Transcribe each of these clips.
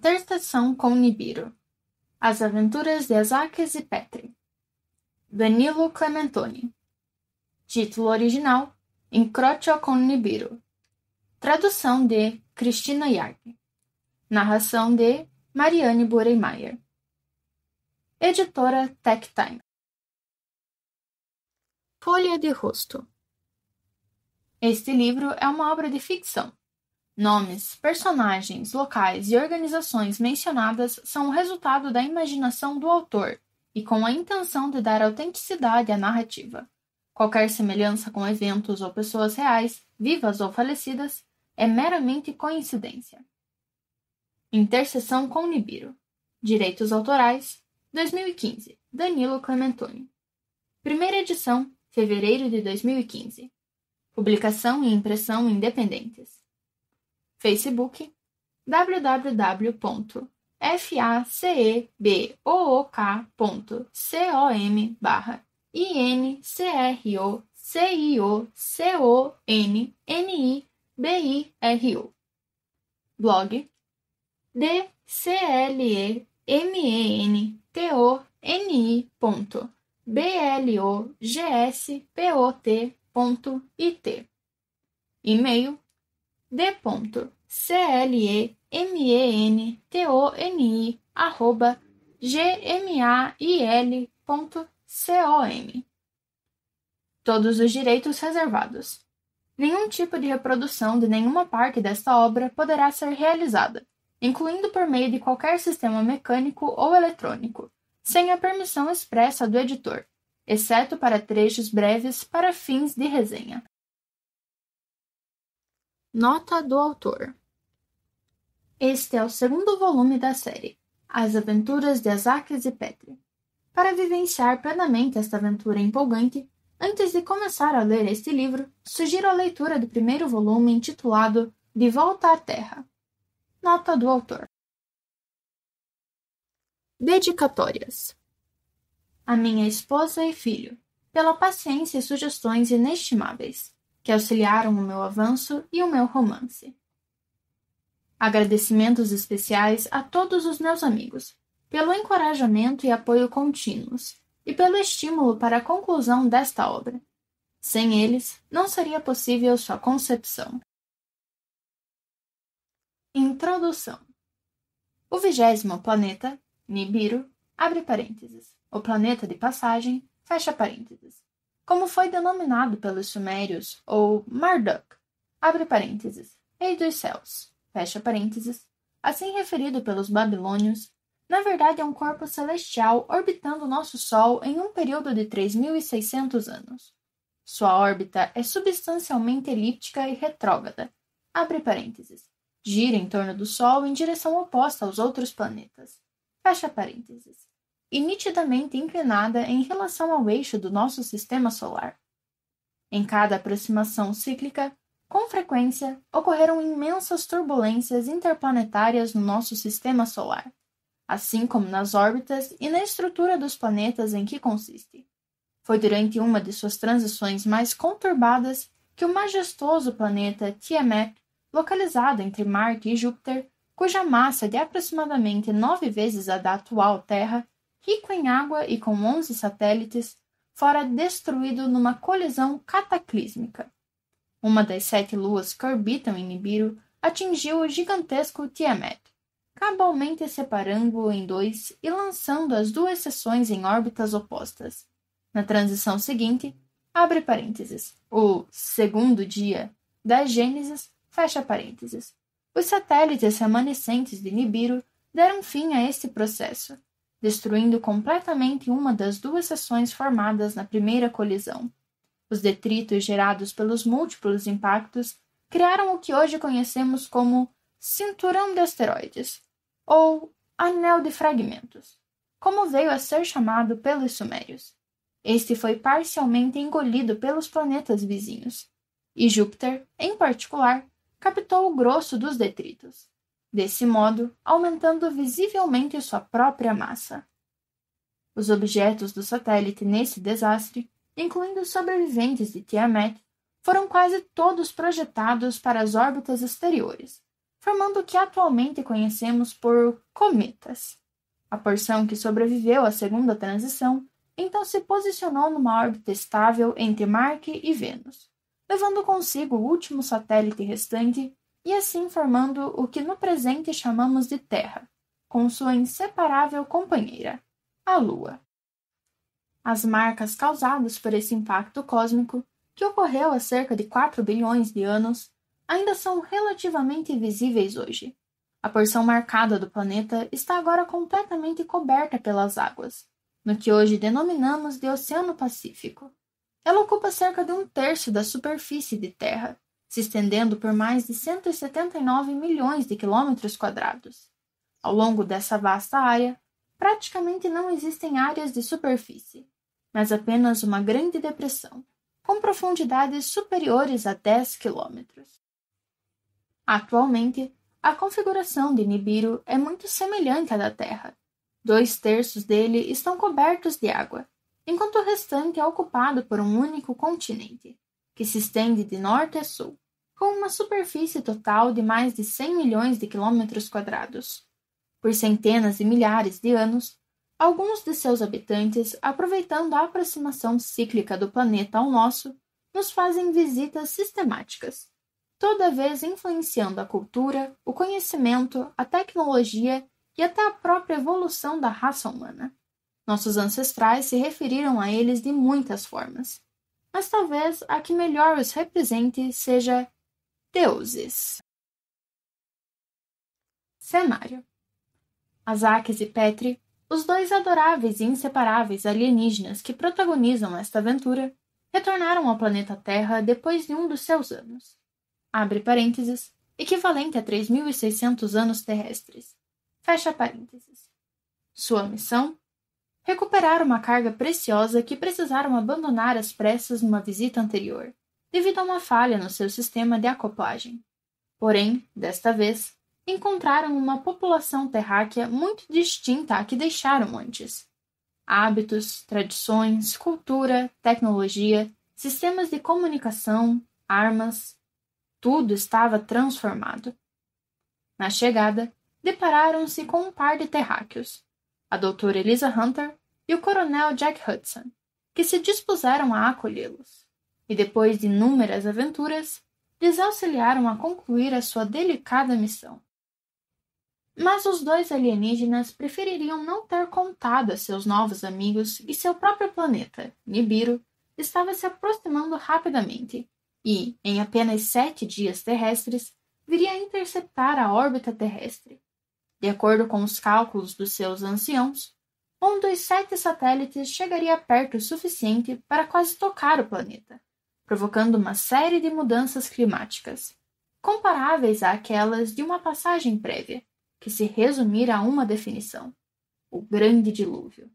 Interseção com Nibiru. As aventuras de Azaques e Petri. Danilo Clementoni. Título original: Incrocio con Nibiru. Tradução de Cristina Yarg. Narração de Mariane Bureimeyer. Editora Tech Time. Folha de rosto. Este livro é uma obra de ficção. Nomes, personagens, locais e organizações mencionadas são o resultado da imaginação do autor e com a intenção de dar autenticidade à narrativa. Qualquer semelhança com eventos ou pessoas reais, vivas ou falecidas, é meramente coincidência. Interseção com Nibiru. Direitos autorais, 2015, Danilo Clementoni. Primeira edição, fevereiro de 2015. Publicação e impressão independentes. Facebook, www.facebook.com/incrocionibiru. Blog, dclementoni.blogspot.it. E-mail, d.clementoni@gmail.com. Todos os direitos reservados. Nenhum tipo de reprodução de nenhuma parte desta obra poderá ser realizada, incluindo por meio de qualquer sistema mecânico ou eletrônico, sem a permissão expressa do editor, exceto para trechos breves para fins de resenha. Nota do autor. Este é o segundo volume da série, As Aventuras de Azaques e Petri. Para vivenciar plenamente esta aventura empolgante, antes de começar a ler este livro, sugiro a leitura do primeiro volume intitulado De Volta à Terra. Nota do autor. Dedicatórias. A minha esposa e filho, pela paciência e sugestões inestimáveis, que auxiliaram o meu avanço e o meu romance. Agradecimentos especiais a todos os meus amigos, pelo encorajamento e apoio contínuos, e pelo estímulo para a conclusão desta obra. Sem eles, não seria possível sua concepção. Introdução. O 20º planeta, Nibiru, abre parênteses, o planeta de passagem, fecha parênteses, como foi denominado pelos sumérios, ou Marduk, abre parênteses, rei dos céus, fecha parênteses, assim referido pelos babilônios, na verdade é um corpo celestial orbitando nosso Sol em um período de 3.600 anos. Sua órbita é substancialmente elíptica e retrógrada, abre parênteses, gira em torno do Sol em direção oposta aos outros planetas, fecha parênteses, e nitidamente inclinada em relação ao eixo do nosso sistema solar. Em cada aproximação cíclica, com frequência, ocorreram imensas turbulências interplanetárias no nosso sistema solar, assim como nas órbitas e na estrutura dos planetas em que consiste. Foi durante uma de suas transições mais conturbadas que o majestoso planeta Tiamat, localizado entre Marte e Júpiter, cuja massa é de aproximadamente 9 vezes a da atual Terra, rico em água e com 11 satélites, fora destruído numa colisão cataclísmica. Uma das 7 luas que orbitam em Nibiru atingiu o gigantesco Tiamat, cabalmente separando-o em 2 e lançando as 2 seções em órbitas opostas. Na transição seguinte, abre parênteses, o segundo dia da Gênesis, fecha parênteses. Os satélites remanescentes de Nibiru deram fim a este processo, destruindo completamente uma das 2 seções formadas na primeira colisão. Os detritos gerados pelos múltiplos impactos criaram o que hoje conhecemos como cinturão de asteroides, ou anel de fragmentos, como veio a ser chamado pelos sumérios. Este foi parcialmente engolido pelos planetas vizinhos, e Júpiter, em particular, captou o grosso dos detritos, desse modo aumentando visivelmente sua própria massa. Os objetos do satélite nesse desastre, incluindo os sobreviventes de Tiamat, foram quase todos projetados para as órbitas exteriores, formando o que atualmente conhecemos por cometas. A porção que sobreviveu à segunda transição então se posicionou numa órbita estável entre Marte e Vênus, levando consigo o último satélite restante e assim formando o que no presente chamamos de Terra, com sua inseparável companheira, a Lua. As marcas causadas por esse impacto cósmico, que ocorreu há cerca de 4 bilhões de anos, ainda são relativamente visíveis hoje. A porção marcada do planeta está agora completamente coberta pelas águas, no que hoje denominamos de Oceano Pacífico. Ela ocupa cerca de 1/3 da superfície de Terra, se estendendo por mais de 179 milhões de quilômetros quadrados. Ao longo dessa vasta área, praticamente não existem áreas de superfície, mas apenas uma grande depressão, com profundidades superiores a 10 quilômetros. Atualmente, a configuração de Nibiru é muito semelhante à da Terra. 2/3 dele estão cobertos de água, enquanto o restante é ocupado por um único continente, que se estende de norte a sul, com uma superfície total de mais de 100 milhões de quilômetros quadrados. Por centenas de milhares de anos, alguns de seus habitantes, aproveitando a aproximação cíclica do planeta ao nosso, nos fazem visitas sistemáticas, toda vez influenciando a cultura, o conhecimento, a tecnologia e até a própria evolução da raça humana. Nossos ancestrais se referiram a eles de muitas formas, mas talvez a que melhor os represente seja deuses. Cenário: Azaques e Petri, os dois adoráveis e inseparáveis alienígenas que protagonizam esta aventura, retornaram ao planeta Terra depois de um dos seus anos. Abre parênteses, equivalente a 3.600 anos terrestres. Fecha parênteses. Sua missão? Recuperar uma carga preciosa que precisaram abandonar às pressas numa visita anterior, devido a uma falha no seu sistema de acoplagem. Porém, desta vez, encontraram uma população terráquea muito distinta à que deixaram antes. Hábitos, tradições, cultura, tecnologia, sistemas de comunicação, armas, tudo estava transformado. Na chegada, depararam-se com um par de terráqueos, a doutora Eliza Hunter e o coronel Jack Hudson, que se dispuseram a acolhê-los, e depois de inúmeras aventuras, lhes auxiliaram a concluir a sua delicada missão. Mas os dois alienígenas prefeririam não ter contado a seus novos amigos que seu próprio planeta, Nibiru, estava se aproximando rapidamente e, em apenas 7 dias terrestres, viria a interceptar a órbita terrestre. De acordo com os cálculos dos seus anciãos, um dos 7 satélites chegaria perto o suficiente para quase tocar o planeta, provocando uma série de mudanças climáticas, comparáveis àquelas de uma passagem prévia, que se resumir a uma definição: o Grande Dilúvio.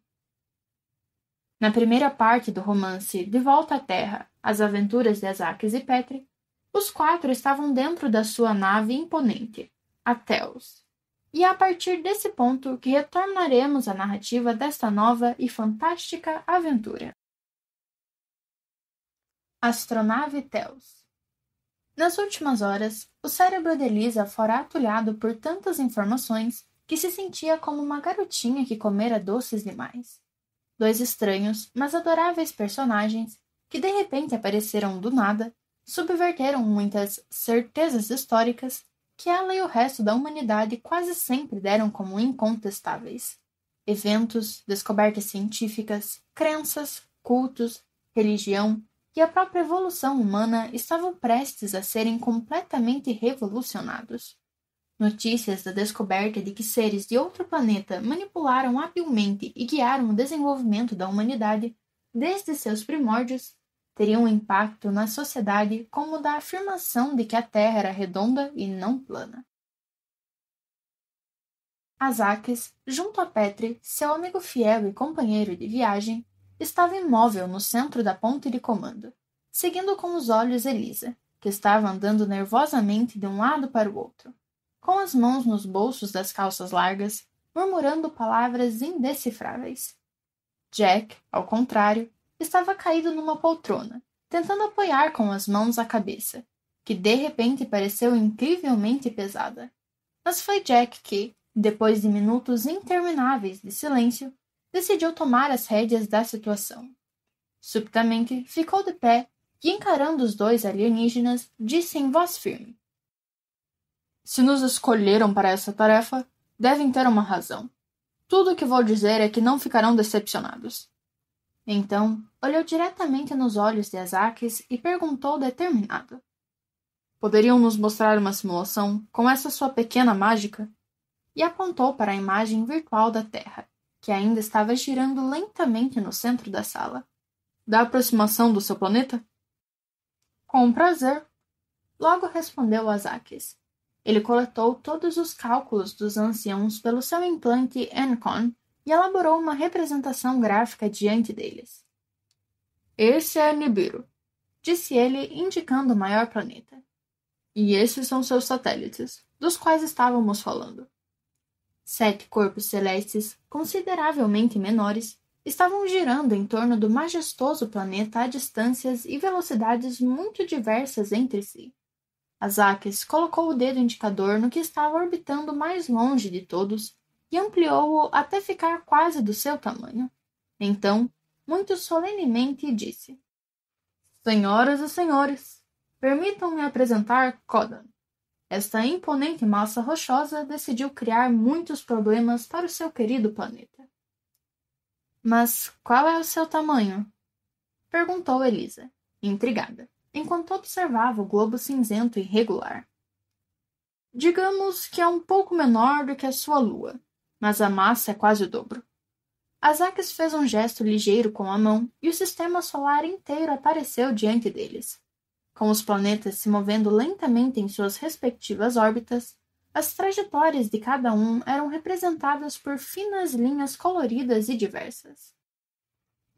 Na primeira parte do romance De Volta à Terra, As Aventuras de Azaques e Petri, os 4 estavam dentro da sua nave imponente, a Theos, e é a partir desse ponto que retornaremos à narrativa desta nova e fantástica aventura. Astronave Theos. Nas últimas horas, o cérebro de Elisa fora atulhado por tantas informações que se sentia como uma garotinha que comera doces demais. 2 estranhos, mas adoráveis personagens, que de repente apareceram do nada, subverteram muitas certezas históricas que ela e o resto da humanidade quase sempre deram como incontestáveis. Eventos, descobertas científicas, crenças, cultos, religião e a própria evolução humana estavam prestes a serem completamente revolucionados. Notícias da descoberta de que seres de outro planeta manipularam habilmente e guiaram o desenvolvimento da humanidade desde seus primórdios teriam um impacto na sociedade como o da afirmação de que a Terra era redonda e não plana. Azaques, junto a Petri, seu amigo fiel e companheiro de viagem, estava imóvel no centro da ponte de comando, seguindo com os olhos Elisa, que estava andando nervosamente de um lado para o outro, com as mãos nos bolsos das calças largas, murmurando palavras indecifráveis. Jack, ao contrário, estava caído numa poltrona, tentando apoiar com as mãos a cabeça, que de repente pareceu incrivelmente pesada. Mas foi Jack que, depois de minutos intermináveis de silêncio, decidiu tomar as rédeas da situação. Subitamente, ficou de pé e, encarando os dois alienígenas, disse em voz firme: Se nos escolheram para essa tarefa, devem ter uma razão. Tudo o que vou dizer é que não ficarão decepcionados. Então, olhou diretamente nos olhos de Azakis e perguntou determinado: Poderiam nos mostrar uma simulação com essa sua pequena mágica? E apontou para a imagem virtual da Terra, que ainda estava girando lentamente no centro da sala. Da aproximação do seu planeta? Com prazer. Logo respondeu Azakis. Ele coletou todos os cálculos dos anciãos pelo seu implante Encon e elaborou uma representação gráfica diante deles. Esse é Nibiru, disse ele, indicando o maior planeta. E esses são seus satélites, dos quais estávamos falando. 7 corpos celestes, consideravelmente menores, estavam girando em torno do majestoso planeta a distâncias e velocidades muito diversas entre si. Azakis colocou o dedo indicador no que estava orbitando mais longe de todos e ampliou-o até ficar quase do seu tamanho. Então, muito solenemente, disse: Senhoras e senhores, permitam-me apresentar Kodan. Esta imponente massa rochosa decidiu criar muitos problemas para o seu querido planeta. Mas qual é o seu tamanho? Perguntou Elisa, intrigada, enquanto observava o globo cinzento e irregular. Digamos que é um pouco menor do que a sua lua, mas a massa é quase o dobro. Azakis fez um gesto ligeiro com a mão e o sistema solar inteiro apareceu diante deles. Com os planetas se movendo lentamente em suas respectivas órbitas, as trajetórias de cada um eram representadas por finas linhas coloridas e diversas.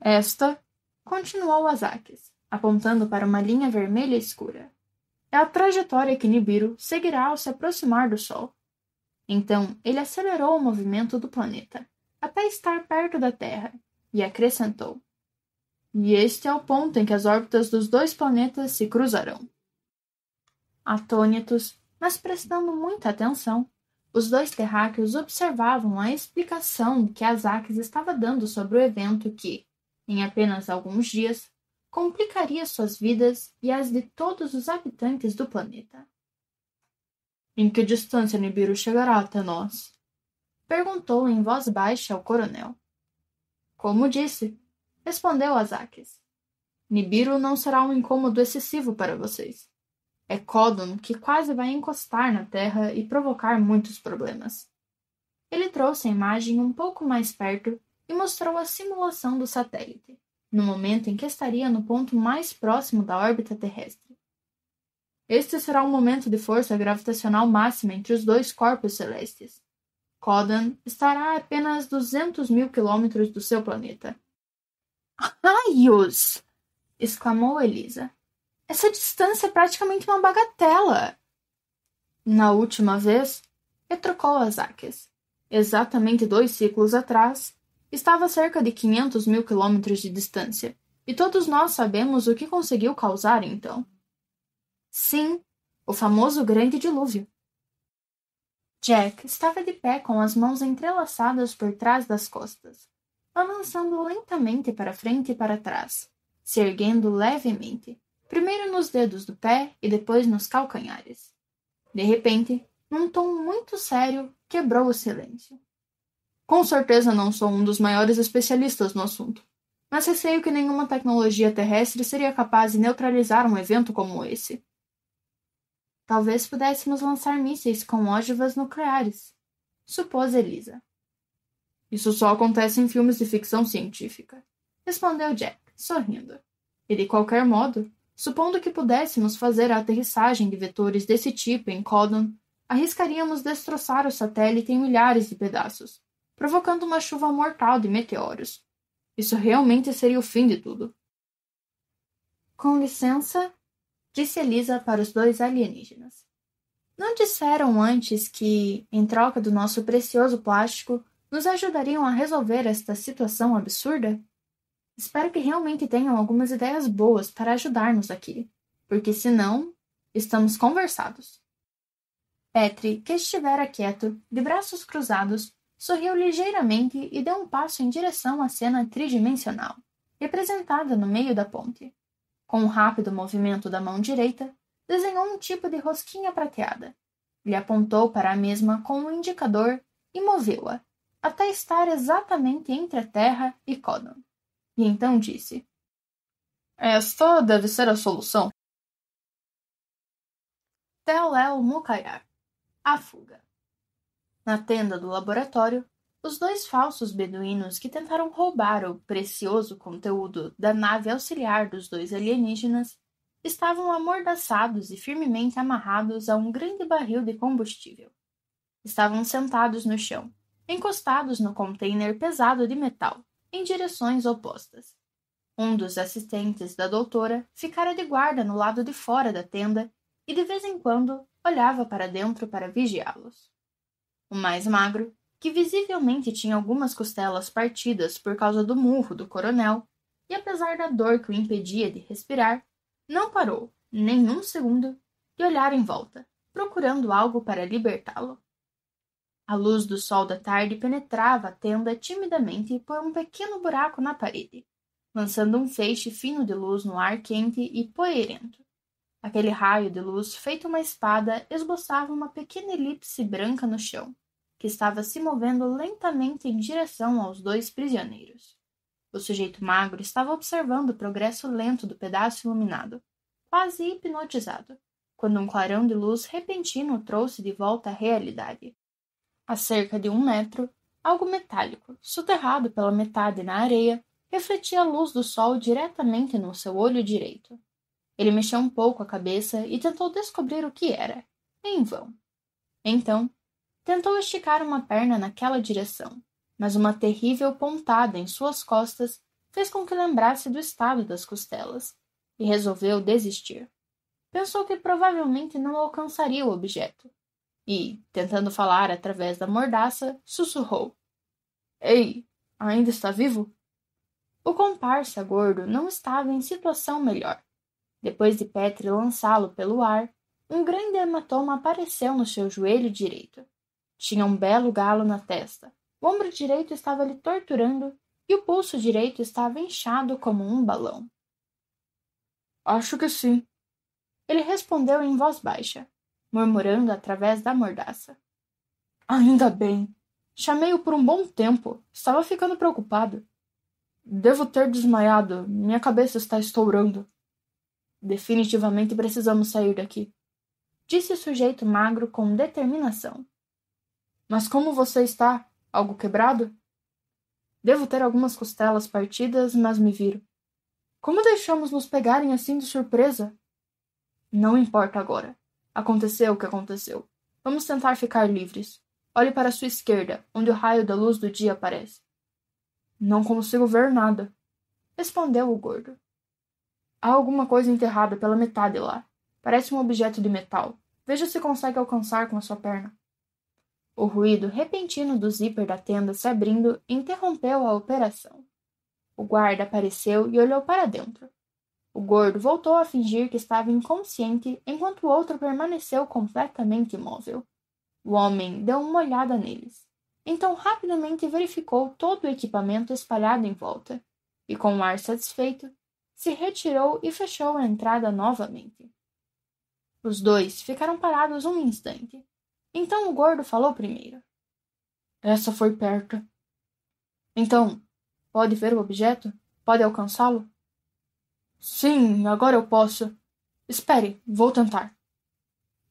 Esta, continuou Azakis, apontando para uma linha vermelha escura, é a trajetória que Nibiru seguirá ao se aproximar do Sol. Então ele acelerou o movimento do planeta, até estar perto da Terra, e acrescentou: E este é o ponto em que as órbitas dos dois planetas se cruzarão. Atônitos, mas prestando muita atenção, os dois terráqueos observavam a explicação que Azakis estava dando sobre o evento que, em apenas alguns dias, complicaria suas vidas e as de todos os habitantes do planeta. Em que distância Nibiru chegará até nós? Perguntou em voz baixa ao coronel. Como disse, respondeu Azakis. Nibiru não será um incômodo excessivo para vocês. É Códon que quase vai encostar na Terra e provocar muitos problemas. Ele trouxe a imagem um pouco mais perto e mostrou a simulação do satélite, no momento em que estaria no ponto mais próximo da órbita terrestre. Este será um momento de força gravitacional máxima entre os dois corpos celestes. Códon estará a apenas 200.000 quilômetros do seu planeta. Raios! Exclamou Elisa. Essa distância é praticamente uma bagatela. Na última vez, retrucou Azakis. Exatamente 2 ciclos atrás, estava a cerca de 500.000 quilômetros de distância, e todos nós sabemos o que conseguiu causar então. Sim, o famoso Grande Dilúvio. Jack estava de pé com as mãos entrelaçadas por trás das costas, balançando lentamente para frente e para trás, se erguendo levemente, primeiro nos dedos do pé e depois nos calcanhares. De repente, num tom muito sério, quebrou o silêncio. Com certeza não sou um dos maiores especialistas no assunto, mas receio que nenhuma tecnologia terrestre seria capaz de neutralizar um evento como esse. Talvez pudéssemos lançar mísseis com ogivas nucleares, supôs Elisa. Isso só acontece em filmes de ficção científica, respondeu Jack, sorrindo. E de qualquer modo, supondo que pudéssemos fazer a aterrissagem de vetores desse tipo em Códon, arriscaríamos destroçar o satélite em milhares de pedaços, provocando uma chuva mortal de meteoros. Isso realmente seria o fim de tudo. Com licença, disse Elisa para os 2 alienígenas. Não disseram antes que, em troca do nosso precioso plástico, nos ajudariam a resolver esta situação absurda? Espero que realmente tenham algumas ideias boas para ajudar-nos aqui, porque senão, estamos conversados. Petri, que estivera quieto, de braços cruzados, sorriu ligeiramente e deu um passo em direção à cena tridimensional, representada no meio da ponte. Com um rápido movimento da mão direita, desenhou um tipo de rosquinha prateada. Lhe apontou para a mesma com um indicador e moveu-a, até estar exatamente entre a terra e Codon. E então disse: Esta deve ser a solução. Tel-El Mukayar. A fuga. Na tenda do laboratório, os dois falsos beduínos que tentaram roubar o precioso conteúdo da nave auxiliar dos dois alienígenas estavam amordaçados e firmemente amarrados a um grande barril de combustível. Estavam sentados no chão, encostados no container pesado de metal, em direções opostas. Um dos assistentes da doutora ficara de guarda no lado de fora da tenda e de vez em quando olhava para dentro para vigiá-los. O mais magro, que visivelmente tinha algumas costelas partidas por causa do murro do coronel, e apesar da dor que o impedia de respirar, não parou, nem um segundo, de olhar em volta, procurando algo para libertá-lo. A luz do sol da tarde penetrava a tenda timidamente por um pequeno buraco na parede, lançando um feixe fino de luz no ar quente e poeirento. Aquele raio de luz, feito uma espada, esboçava uma pequena elipse branca no chão, que estava se movendo lentamente em direção aos dois prisioneiros. O sujeito magro estava observando o progresso lento do pedaço iluminado, quase hipnotizado, quando um clarão de luz repentino o trouxe de volta à realidade. A cerca de 1 metro, algo metálico, soterrado pela metade na areia, refletia a luz do sol diretamente no seu olho direito. Ele mexeu um pouco a cabeça e tentou descobrir o que era, em vão. Então, tentou esticar uma perna naquela direção, mas uma terrível pontada em suas costas fez com que lembrasse do estado das costelas, e resolveu desistir. Pensou que provavelmente não alcançaria o objeto, e, tentando falar através da mordaça, sussurrou: Ei, ainda está vivo? O comparsa gordo não estava em situação melhor. Depois de Petri lançá-lo pelo ar, um grande hematoma apareceu no seu joelho direito. Tinha um belo galo na testa, o ombro direito estava lhe torturando e o pulso direito estava inchado como um balão. Acho que sim. Ele respondeu em voz baixa, murmurando através da mordaça. Ainda bem. Chamei-o por um bom tempo. Estava ficando preocupado. Devo ter desmaiado. Minha cabeça está estourando. Definitivamente precisamos sair daqui, disse o sujeito magro com determinação. Mas como você está? Algo quebrado? Devo ter algumas costelas partidas, mas me viro. Como deixamos nos pegarem assim de surpresa? Não importa agora. Aconteceu o que aconteceu. Vamos tentar ficar livres. Olhe para a sua esquerda, onde o raio da luz do dia aparece. Não consigo ver nada, respondeu o gordo. Há alguma coisa enterrada pela metade lá. Parece um objeto de metal. Veja se consegue alcançar com a sua perna. O ruído repentino do zíper da tenda se abrindo interrompeu a operação. O guarda apareceu e olhou para dentro. O gordo voltou a fingir que estava inconsciente enquanto o outro permaneceu completamente imóvel. O homem deu uma olhada neles. Então rapidamente verificou todo o equipamento espalhado em volta e, com um ar satisfeito, se retirou e fechou a entrada novamente. Os dois ficaram parados um instante. Então o gordo falou primeiro. Essa foi perto. Então, pode ver o objeto? Pode alcançá-lo? Sim, agora eu posso. Espere, vou tentar.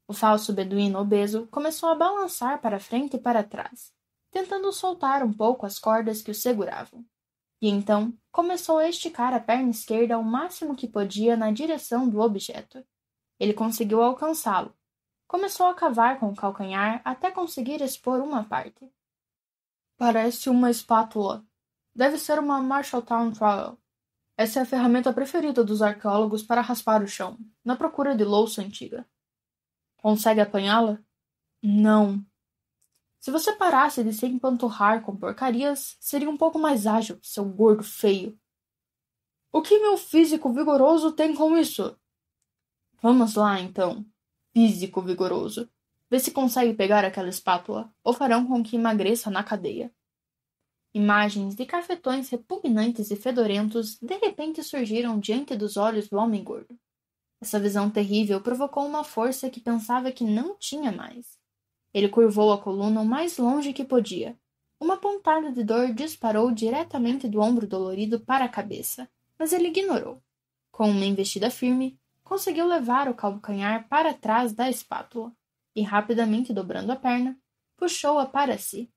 O falso beduíno obeso começou a balançar para frente e para trás, tentando soltar um pouco as cordas que o seguravam. E então começou a esticar a perna esquerda ao máximo que podia na direção do objeto. Ele conseguiu alcançá-lo. Começou a cavar com o calcanhar até conseguir expor uma parte. Parece uma espátula. Deve ser uma Marshalltown Trowel. Essa é a ferramenta preferida dos arqueólogos para raspar o chão, na procura de louça antiga. Consegue apanhá-la? Não. Se você parasse de se empanturrar com porcarias, seria um pouco mais ágil, seu gordo feio. O que meu físico vigoroso tem com isso? Vamos lá, então. Físico vigoroso. Vê se consegue pegar aquela espátula, ou farão com que emagreça na cadeia. Imagens de cafetões repugnantes e fedorentos de repente surgiram diante dos olhos do homem gordo. Essa visão terrível provocou uma força que pensava que não tinha mais. Ele curvou a coluna o mais longe que podia. Uma pontada de dor disparou diretamente do ombro dolorido para a cabeça, mas ele ignorou. Com uma investida firme, conseguiu levar o calcanhar para trás da espátula e, rapidamente dobrando a perna, puxou-a para si.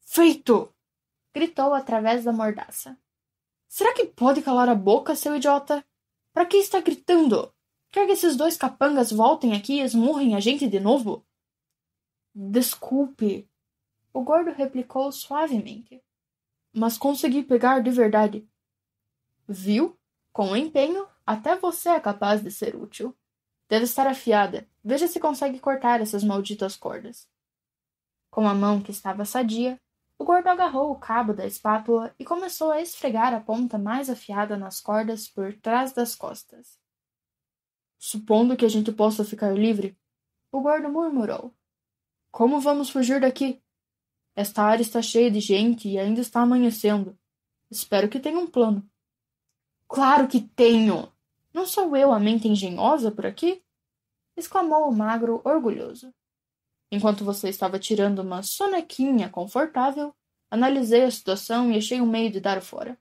Feito! Gritou através da mordaça. Será que pode calar a boca, seu idiota? Para que está gritando? Quer que esses dois capangas voltem aqui e esmurrem a gente de novo? Desculpe, o gordo replicou suavemente. Mas consegui pegar de verdade. Viu? Com empenho, até você é capaz de ser útil. Deve estar afiada. Veja se consegue cortar essas malditas cordas. Com a mão que estava sadia, o gordo agarrou o cabo da espátula e começou a esfregar a ponta mais afiada nas cordas por trás das costas. Supondo que a gente possa ficar livre, o gordo murmurou. Como vamos fugir daqui? Esta área está cheia de gente e ainda está amanhecendo. Espero que tenha um plano. Claro que tenho! Não sou eu a mente engenhosa por aqui? Exclamou o magro orgulhoso. Enquanto você estava tirando uma sonequinha confortável, analisei a situação e achei um meio de dar fora.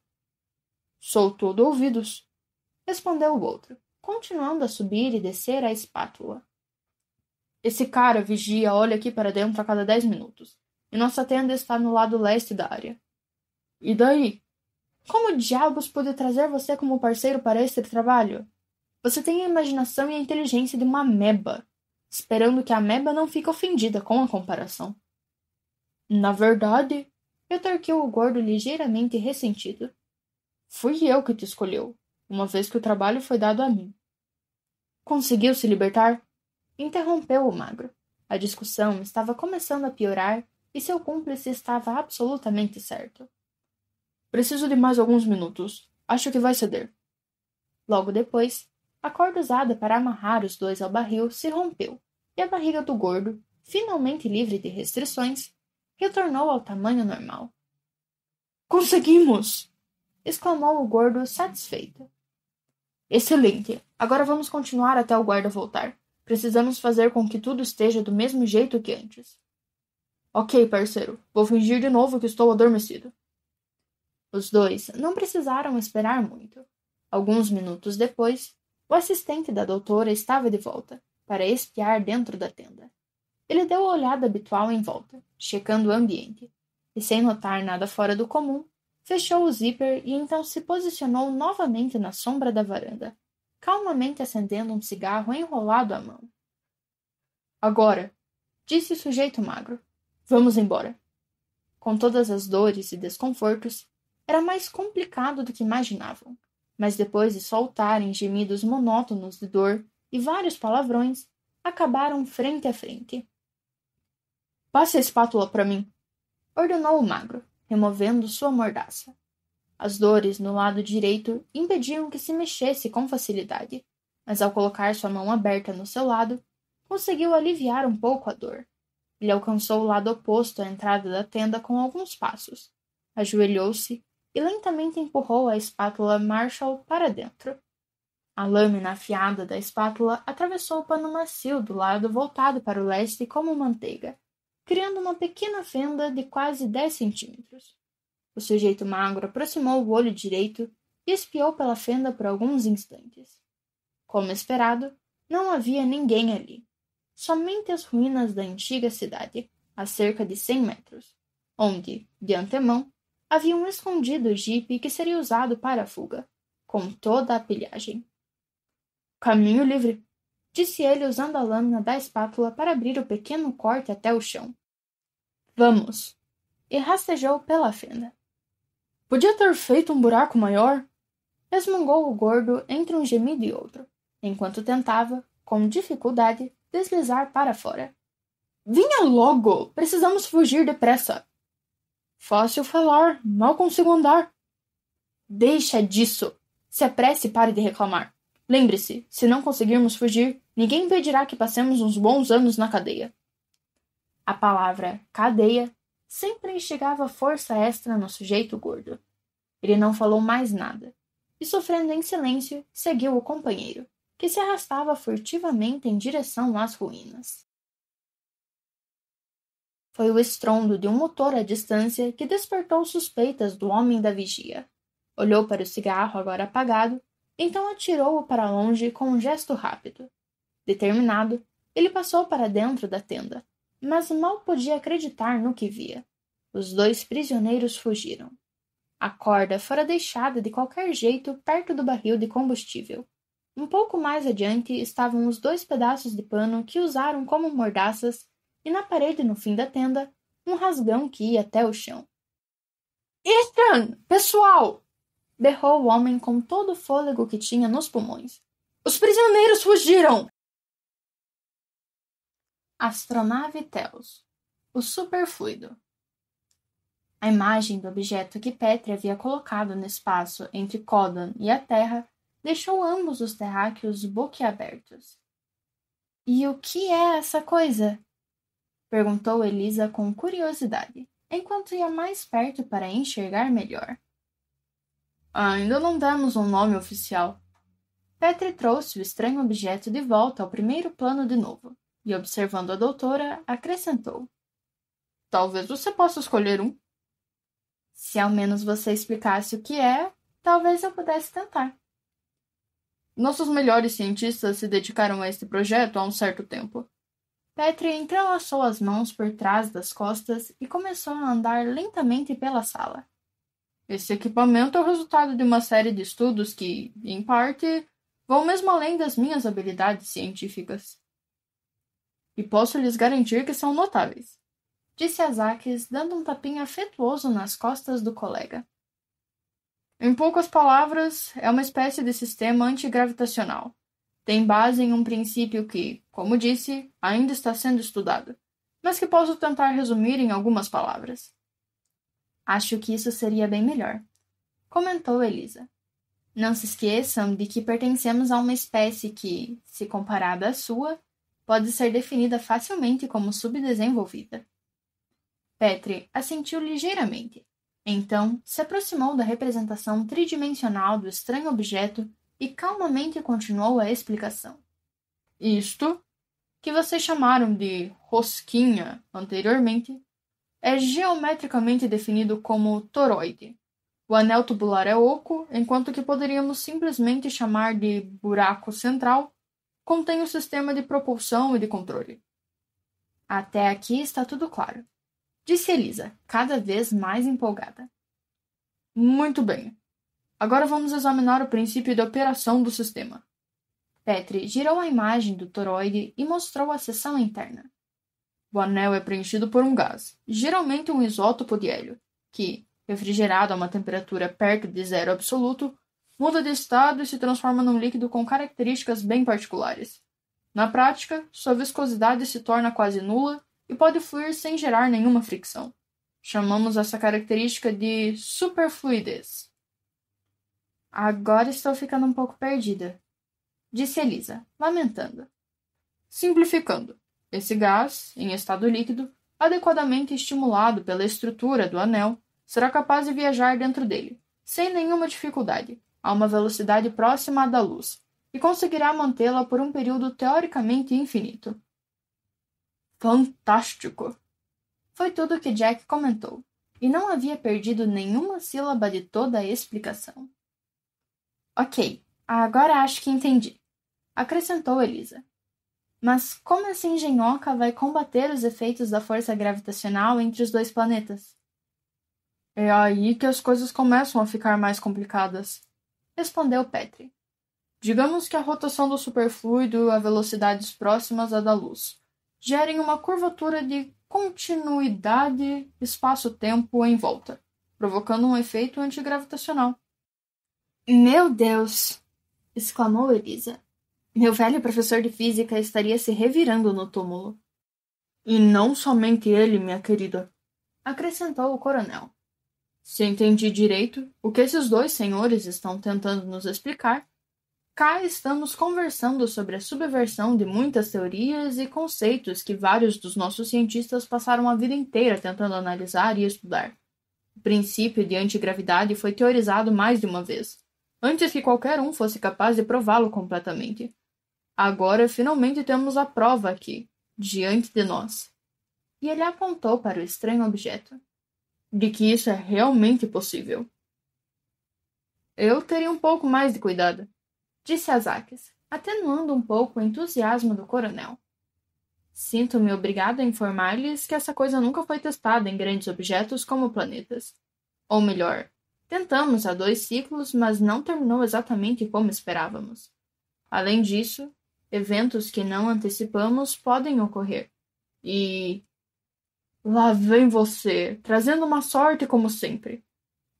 Sou todo ouvidos, respondeu o outro, continuando a subir e descer a espátula. Esse cara vigia olha aqui para dentro a cada 10 minutos, e nossa tenda está no lado leste da área. E daí? Como diabos pude trazer você como parceiro para este trabalho? Você tem a imaginação e a inteligência de uma ameba, esperando que a ameba não fique ofendida com a comparação. Na verdade, retorquiu o gordo ligeiramente ressentido. Fui eu que te escolheu, uma vez que o trabalho foi dado a mim. Conseguiu se libertar? Interrompeu o magro. A discussão estava começando a piorar e seu cúmplice estava absolutamente certo. Preciso de mais alguns minutos. Acho que vai ceder. Logo depois, a corda usada para amarrar os dois ao barril se rompeu, e a barriga do gordo, finalmente livre de restrições, retornou ao tamanho normal. Conseguimos! Exclamou o gordo satisfeito. Excelente! Agora vamos continuar até o guarda voltar. Precisamos fazer com que tudo esteja do mesmo jeito que antes. Ok, parceiro. Vou fingir de novo que estou adormecido. Os dois não precisaram esperar muito. Alguns minutos depois, o assistente da doutora estava de volta, para espiar dentro da tenda. Ele deu a olhada habitual em volta, checando o ambiente, e sem notar nada fora do comum, fechou o zíper e então se posicionou novamente na sombra da varanda, calmamente acendendo um cigarro enrolado à mão. Agora, disse o sujeito magro, vamos embora. Com todas as dores e desconfortos, era mais complicado do que imaginavam, mas depois de soltarem gemidos monótonos de dor e vários palavrões, acabaram frente a frente. Passe a espátula para mim, ordenou o magro, removendo sua mordaça. As dores no lado direito impediam que se mexesse com facilidade, mas ao colocar sua mão aberta no seu lado, conseguiu aliviar um pouco a dor. Ele alcançou o lado oposto à entrada da tenda com alguns passos, ajoelhou-se e lentamente empurrou a espátula Marshall para dentro. A lâmina afiada da espátula atravessou o pano macio do lado voltado para o leste como manteiga, criando uma pequena fenda de quase 10 centímetros. O sujeito magro aproximou o olho direito e espiou pela fenda por alguns instantes. Como esperado, não havia ninguém ali. Somente as ruínas da antiga cidade, a cerca de 100 metros, onde, de antemão, haviam escondido o jipe que seria usado para a fuga, com toda a pilhagem. Caminho livre, disse ele usando a lâmina da espátula para abrir o pequeno corte até o chão. Vamos! E rastejou pela fenda. Podia ter feito um buraco maior? Resmungou o gordo entre um gemido e outro, enquanto tentava, com dificuldade, deslizar para fora. Vinha logo! Precisamos fugir depressa! Fácil falar, mal consigo andar. Deixa disso! Se apresse e pare de reclamar. Lembre-se, se não conseguirmos fugir, ninguém impedirá que passemos uns bons anos na cadeia. A palavra cadeia sempre instigava força extra no sujeito gordo. Ele não falou mais nada, e sofrendo em silêncio, seguiu o companheiro, que se arrastava furtivamente em direção às ruínas. Foi o estrondo de um motor à distância que despertou suspeitas do homem da vigia. Olhou para o cigarro agora apagado, então atirou-o para longe com um gesto rápido. Determinado, ele passou para dentro da tenda, mas mal podia acreditar no que via. Os 2 prisioneiros fugiram. A corda fora deixada de qualquer jeito perto do barril de combustível. Um pouco mais adiante estavam os 2 pedaços de pano que usaram como mordaças e na parede no fim da tenda, um rasgão que ia até o chão. Ethan! Pessoal! Berrou o homem com todo o fôlego que tinha nos pulmões. Os prisioneiros fugiram! Astronave Telos. O superfluido. A imagem do objeto que Petri havia colocado no espaço entre Códan e a Terra deixou ambos os terráqueos boquiabertos. E o que é essa coisa? Perguntou Elisa com curiosidade, enquanto ia mais perto para enxergar melhor. Ainda não demos um nome oficial. Petri trouxe o estranho objeto de volta ao primeiro plano de novo, e observando a doutora, acrescentou. Talvez você possa escolher um. Se ao menos você explicasse o que é, talvez eu pudesse tentar. Nossos melhores cientistas se dedicaram a este projeto há um certo tempo. Petri entrelaçou as mãos por trás das costas e começou a andar lentamente pela sala. Esse equipamento é o resultado de uma série de estudos que, em parte, vão mesmo além das minhas habilidades científicas. E posso lhes garantir que são notáveis, disse Azakis, dando um tapinha afetuoso nas costas do colega. Em poucas palavras, é uma espécie de sistema antigravitacional. Tem base em um princípio que, como disse, ainda está sendo estudado, mas que posso tentar resumir em algumas palavras. Acho que isso seria bem melhor, comentou Elisa. Não se esqueçam de que pertencemos a uma espécie que, se comparada à sua, pode ser definida facilmente como subdesenvolvida. Petri assentiu ligeiramente. Então, se aproximou da representação tridimensional do estranho objeto e calmamente continuou a explicação. Isto, que vocês chamaram de rosquinha anteriormente, é geometricamente definido como toroide. O anel tubular é oco, enquanto que poderíamos simplesmente chamar de buraco central, contém o sistema de propulsão e de controle. Até aqui está tudo claro, disse Elisa, cada vez mais empolgada. Muito bem. Agora vamos examinar o princípio de operação do sistema. Petri girou a imagem do toroide e mostrou a seção interna. O anel é preenchido por um gás, geralmente um isótopo de hélio, que, refrigerado a uma temperatura perto de zero absoluto, muda de estado e se transforma num líquido com características bem particulares. Na prática, sua viscosidade se torna quase nula e pode fluir sem gerar nenhuma fricção. Chamamos essa característica de superfluidez. Agora estou ficando um pouco perdida, disse Elisa, lamentando. Simplificando, esse gás, em estado líquido, adequadamente estimulado pela estrutura do anel, será capaz de viajar dentro dele, sem nenhuma dificuldade, a uma velocidade próxima à da luz, e conseguirá mantê-la por um período teoricamente infinito. Fantástico! Foi tudo que Jack comentou, e não havia perdido nenhuma sílaba de toda a explicação. Ok, agora acho que entendi, acrescentou Elisa. Mas como essa engenhoca vai combater os efeitos da força gravitacional entre os 2 planetas? É aí que as coisas começam a ficar mais complicadas, respondeu Petri. Digamos que a rotação do superfluido a velocidades próximas à da luz gerem uma curvatura de continuidade espaço-tempo em volta, provocando um efeito antigravitacional. Meu Deus! Exclamou Elisa. Meu velho professor de física estaria se revirando no túmulo. E não somente ele, minha querida, acrescentou o coronel. Se entendi direito, o que esses 2 senhores estão tentando nos explicar Cá estamos conversando sobre a subversão de muitas teorias e conceitos que vários dos nossos cientistas passaram a vida inteira tentando analisar e estudar. O princípio de antigravidade foi teorizado mais de uma vez, antes que qualquer um fosse capaz de prová-lo completamente. Agora, finalmente temos a prova aqui, diante de nós. E ele apontou para o estranho objeto, de que isso é realmente possível. Eu teria um pouco mais de cuidado, disse Azakis, atenuando um pouco o entusiasmo do coronel. Sinto-me obrigado a informar-lhes que essa coisa nunca foi testada em grandes objetos como planetas. Ou melhor, tentamos há 2 ciclos, mas não terminou exatamente como esperávamos. Além disso, eventos que não antecipamos podem ocorrer. E... lá vem você, trazendo uma sorte como sempre,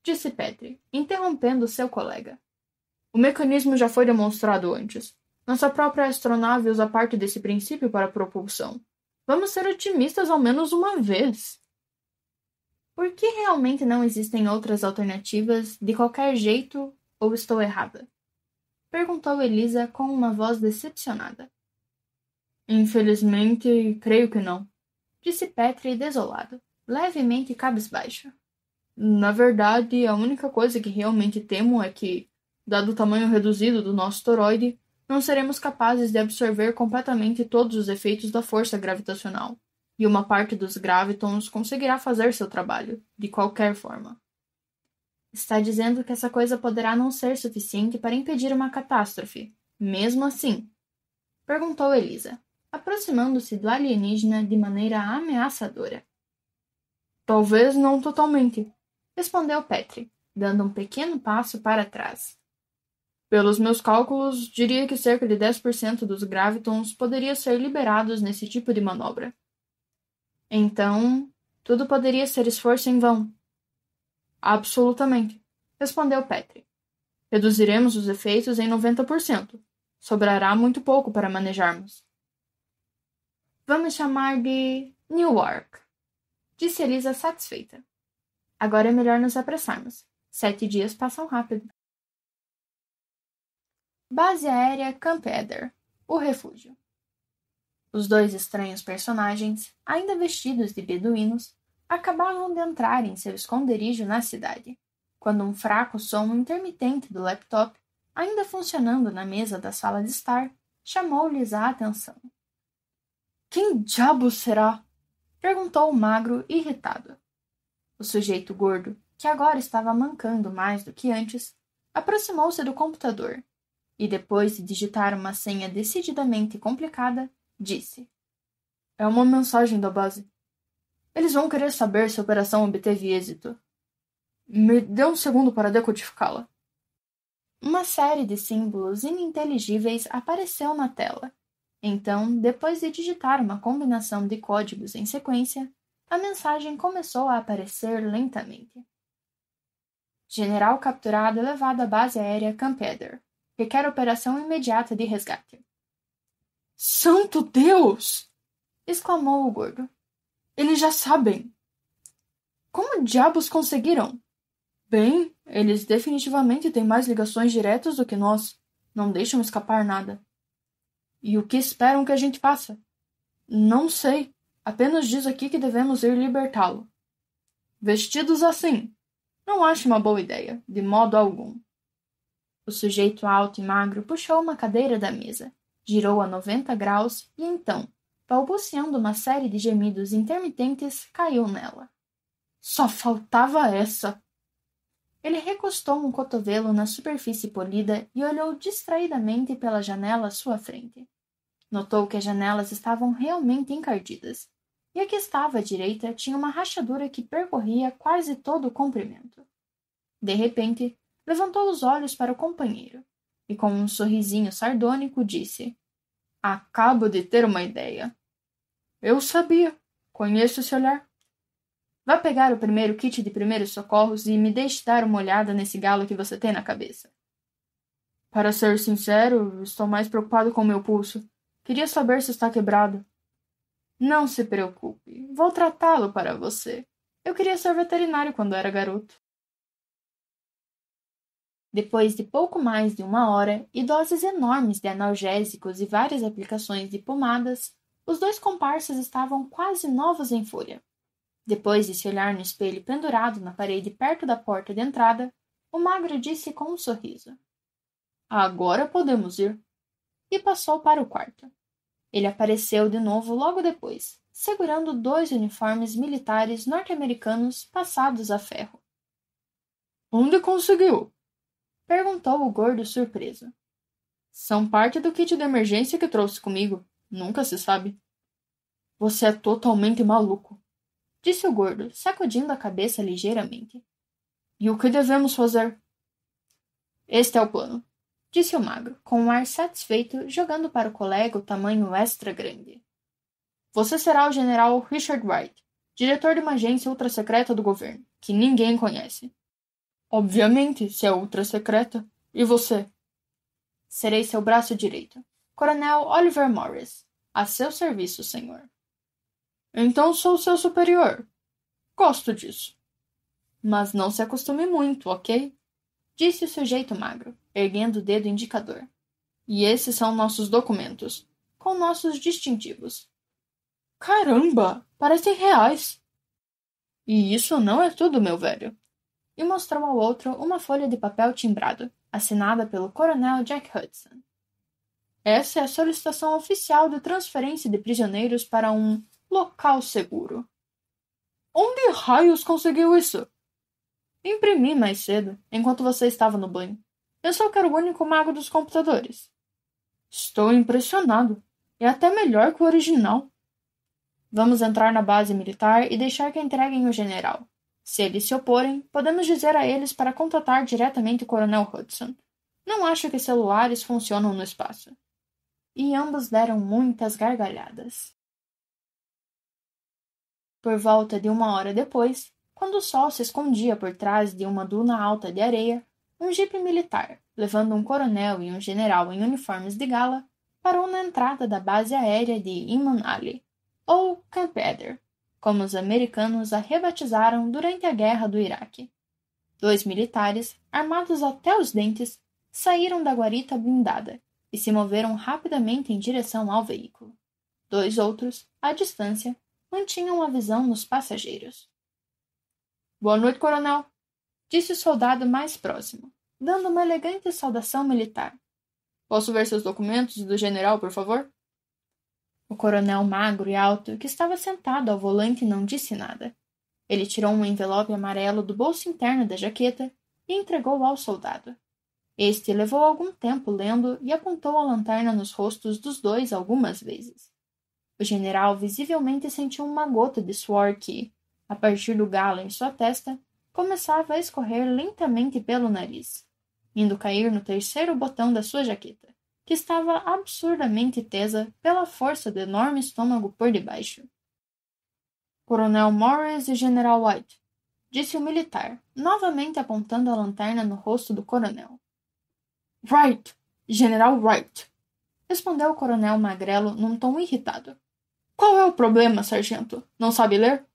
disse Petri, interrompendo seu colega. O mecanismo já foi demonstrado antes. Nossa própria astronave usa parte desse princípio para propulsão. Vamos ser otimistas ao menos uma vez. Por que realmente não existem outras alternativas de qualquer jeito ou estou errada? Perguntou Elisa com uma voz decepcionada. Infelizmente, creio que não, disse Petri desolado, levemente cabisbaixo. Na verdade, a única coisa que realmente temo é que, dado o tamanho reduzido do nosso toroide, não seremos capazes de absorver completamente todos os efeitos da força gravitacional, e uma parte dos gravitons conseguirá fazer seu trabalho, de qualquer forma. Está dizendo que essa coisa poderá não ser suficiente para impedir uma catástrofe, mesmo assim? Perguntou Elisa, aproximando-se do alienígena de maneira ameaçadora. Talvez não totalmente, respondeu Petri, dando um pequeno passo para trás. Pelos meus cálculos, diria que cerca de 10% dos gravitons poderia ser liberados nesse tipo de manobra. Então, tudo poderia ser esforço em vão. Absolutamente, respondeu Petri. Reduziremos os efeitos em 90%. Sobrará muito pouco para manejarmos. Vamos chamar de Newark, disse Elisa satisfeita. Agora é melhor nos apressarmos. 7 dias passam rápido. Base aérea Camp Eder, o refúgio. Os 2 estranhos personagens, ainda vestidos de beduínos, acabavam de entrar em seu esconderijo na cidade, quando um fraco som intermitente do laptop, ainda funcionando na mesa da sala de estar, chamou-lhes a atenção. Quem diabos será? Perguntou o magro, irritado. O sujeito gordo, que agora estava mancando mais do que antes, aproximou-se do computador e, depois de digitar uma senha decididamente complicada, disse: É uma mensagem da base. Eles vão querer saber se a operação obteve êxito. Me dê um segundo para decodificá-la. Uma série de símbolos ininteligíveis apareceu na tela. Então, depois de digitar uma combinação de códigos em sequência, a mensagem começou a aparecer lentamente. General capturado levado à base aérea Camp Eder. Requer operação imediata de resgate. Santo Deus! Exclamou o gordo. Eles já sabem. Como diabos conseguiram? Bem, eles definitivamente têm mais ligações diretas do que nós. Não deixam escapar nada. E o que esperam que a gente faça? Não sei. Apenas diz aqui que devemos ir libertá-lo. Vestidos assim? Não acho uma boa ideia, de modo algum. O sujeito alto e magro puxou uma cadeira da mesa, girou a 90 graus e então, balbuciando uma série de gemidos intermitentes, caiu nela. Só faltava essa! Ele recostou um cotovelo na superfície polida e olhou distraidamente pela janela à sua frente. Notou que as janelas estavam realmente encardidas, e a que estava à direita tinha uma rachadura que percorria quase todo o comprimento. De repente, levantou os olhos para o companheiro, e com um sorrisinho sardônico disse: Acabo de ter uma ideia. Eu sabia. Conheço esse olhar. Vá pegar o primeiro kit de primeiros socorros e me deixe dar uma olhada nesse galo que você tem na cabeça. Para ser sincero, estou mais preocupado com meu pulso. Queria saber se está quebrado. Não se preocupe, vou tratá-lo para você. Eu queria ser veterinário quando era garoto. Depois de pouco mais de 1 hora e doses enormes de analgésicos e várias aplicações de pomadas, os 2 comparsas estavam quase novos em folha. Depois de se olhar no espelho pendurado na parede perto da porta de entrada, o magro disse com um sorriso: "Agora podemos ir." E passou para o quarto. Ele apareceu de novo logo depois, segurando 2 uniformes militares norte-americanos passados a ferro. "Onde conseguiu?" perguntou o gordo surpreso. "São parte do kit de emergência que trouxe comigo. Nunca se sabe." "Você é totalmente maluco," disse o gordo, sacudindo a cabeça ligeiramente. "E o que devemos fazer?" "Este é o plano," disse o magro, com um ar satisfeito, jogando para o colega o tamanho extra grande. "Você será o general Richard Wright, diretor de uma agência ultra-secreta do governo, que ninguém conhece." "Obviamente, se é ultra-secreta. E você?" "Serei seu braço direito. Coronel Oliver Morris. A seu serviço, senhor." "Então sou seu superior. Gosto disso." "Mas não se acostume muito, ok?" disse o sujeito magro, erguendo o dedo indicador. "E esses são nossos documentos, com nossos distintivos." "Caramba! Parecem reais." "E isso não é tudo, meu velho." E mostrou ao outro uma folha de papel timbrado, assinada pelo coronel Jack Hudson. "Essa é a solicitação oficial de transferência de prisioneiros para um local seguro." "Onde raios conseguiu isso?" "Imprimi mais cedo, enquanto você estava no banho. Pensou que era o único mago dos computadores." "Estou impressionado. É até melhor que o original." "Vamos entrar na base militar e deixar que entreguem o general. Se eles se oporem, podemos dizer a eles para contatar diretamente o coronel Hudson. Não acho que celulares funcionam no espaço." E ambos deram muitas gargalhadas. Por volta de 1 hora depois, quando o sol se escondia por trás de uma duna alta de areia, um jipe militar, levando um coronel e um general em uniformes de gala, parou na entrada da base aérea de Iman Ali, ou Camp Eder, como os americanos a rebatizaram durante a Guerra do Iraque. 2 militares, armados até os dentes, saíram da guarita blindada e se moveram rapidamente em direção ao veículo. 2 outros, à distância, mantinham a visão nos passageiros. "Boa noite, coronel," disse o soldado mais próximo, dando uma elegante saudação militar. "Posso ver seus documentos e do general, por favor?" O coronel magro e alto, que estava sentado ao volante, não disse nada. Ele tirou um envelope amarelo do bolso interno da jaqueta e entregou ao soldado. Este levou algum tempo lendo e apontou a lanterna nos rostos dos 2 algumas vezes. O general visivelmente sentiu uma gota de suor que, a partir do galo em sua testa, começava a escorrer lentamente pelo nariz, indo cair no 3º botão da sua jaqueta, que estava absurdamente tesa pela força do enorme estômago por debaixo. "Coronel Morris e General White," disse o militar, novamente apontando a lanterna no rosto do coronel. "Wright! General Wright!" respondeu o coronel magrelo num tom irritado. "Qual é o problema, sargento? Não sabe ler?"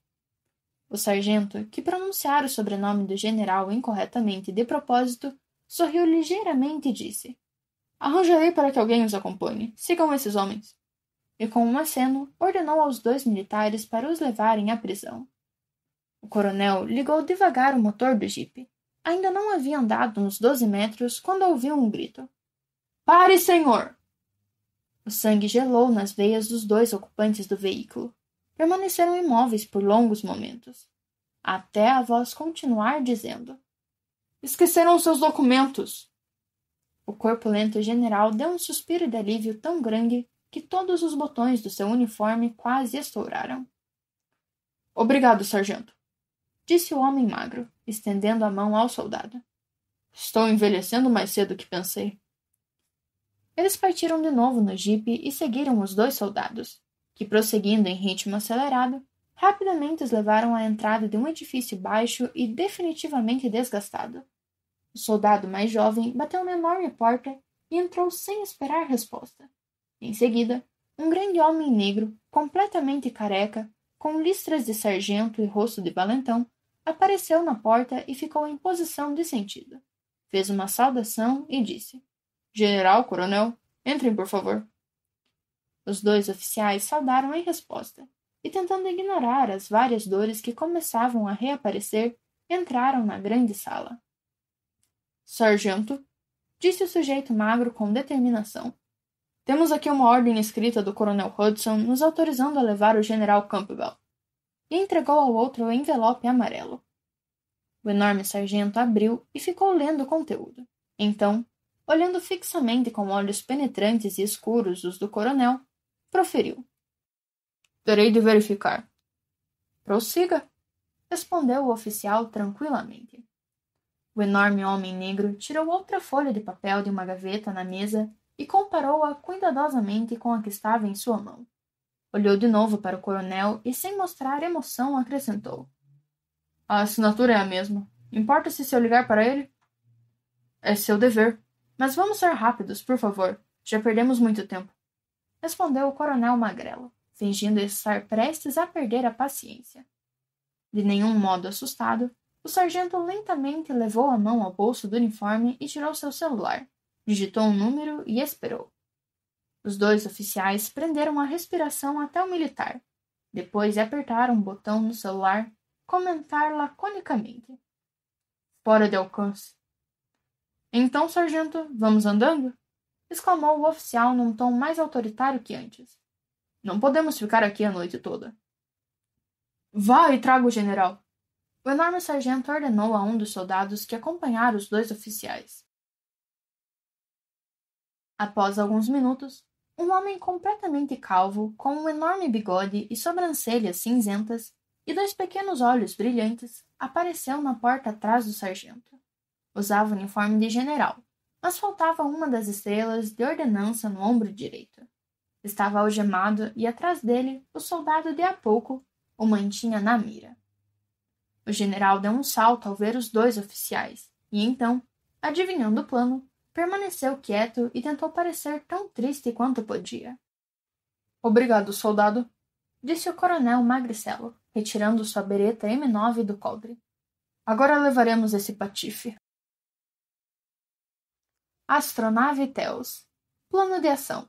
O sargento, que pronunciara o sobrenome do general incorretamente de propósito, sorriu ligeiramente e disse: "Arranjarei para que alguém os acompanhe. Sigam esses homens." E com um aceno, ordenou aos 2 militares para os levarem à prisão. O coronel ligou devagar o motor do jipe. Ainda não havia andado uns 12 metros quando ouviu um grito. "Pare, senhor!" O sangue gelou nas veias dos 2 ocupantes do veículo. Permaneceram imóveis por longos momentos, até a voz continuar dizendo: "Esqueceram seus documentos." O corpulento general deu um suspiro de alívio tão grande que todos os botões do seu uniforme quase estouraram. "Obrigado, sargento," disse o homem magro, estendendo a mão ao soldado. "Estou envelhecendo mais cedo que pensei." Eles partiram de novo no jipe e seguiram os 2 soldados, que, prosseguindo em ritmo acelerado, rapidamente os levaram à entrada de um edifício baixo e definitivamente desgastado. O soldado mais jovem bateu na enorme porta e entrou sem esperar resposta. Em seguida, um grande homem negro, completamente careca, com listras de sargento e rosto de valentão, apareceu na porta e ficou em posição de sentido. fez uma saudação e disse: General, coronel, entrem, por favor. Os 2 oficiais saudaram em resposta, e tentando ignorar as várias dores que começavam a reaparecer, entraram na grande sala. Sargento, disse o sujeito magro com determinação. Temos aqui uma ordem escrita do coronel Hudson nos autorizando a levar o general Campbell. E entregou ao outro o envelope amarelo. O enorme sargento abriu e ficou lendo o conteúdo. Então, olhando fixamente com olhos penetrantes e escuros os do coronel, proferiu. Terei de verificar. Prossiga, respondeu o oficial tranquilamente. O enorme homem negro tirou outra folha de papel de uma gaveta na mesa e comparou-a cuidadosamente com a que estava em sua mão. Olhou de novo para o coronel e, sem mostrar emoção, acrescentou. A assinatura é a mesma. Importa-se se eu ligar para ele? É seu dever. Mas vamos ser rápidos, por favor. Já perdemos muito tempo. Respondeu o coronel magrelo, fingindo estar prestes a perder a paciência. De nenhum modo assustado, o sargento lentamente levou a mão ao bolso do uniforme e tirou seu celular. Digitou um número e esperou. Os 2 oficiais prenderam a respiração até o militar. Depois apertaram um botão no celular, comentar laconicamente. Fora de alcance. Então, sargento, vamos andando? Exclamou o oficial num tom mais autoritário que antes. Não podemos ficar aqui a noite toda. Vá e traga o general. O enorme sargento ordenou a um dos soldados que acompanhara os 2 oficiais. Após alguns minutos, um homem completamente calvo, com um enorme bigode e sobrancelhas cinzentas e 2 pequenos olhos brilhantes, apareceu na porta atrás do sargento. Usava o uniforme de general, mas faltava uma das estrelas de ordenança no ombro direito. Estava algemado e atrás dele o soldado de há pouco o mantinha na mira. O general deu um salto ao ver os 2 oficiais e então, adivinhando o plano, permaneceu quieto e tentou parecer tão triste quanto podia. Obrigado, soldado, disse o coronel magricelo, retirando sua bereta M9 do cobre. Agora levaremos esse patife. Astronave Theos. Plano de ação.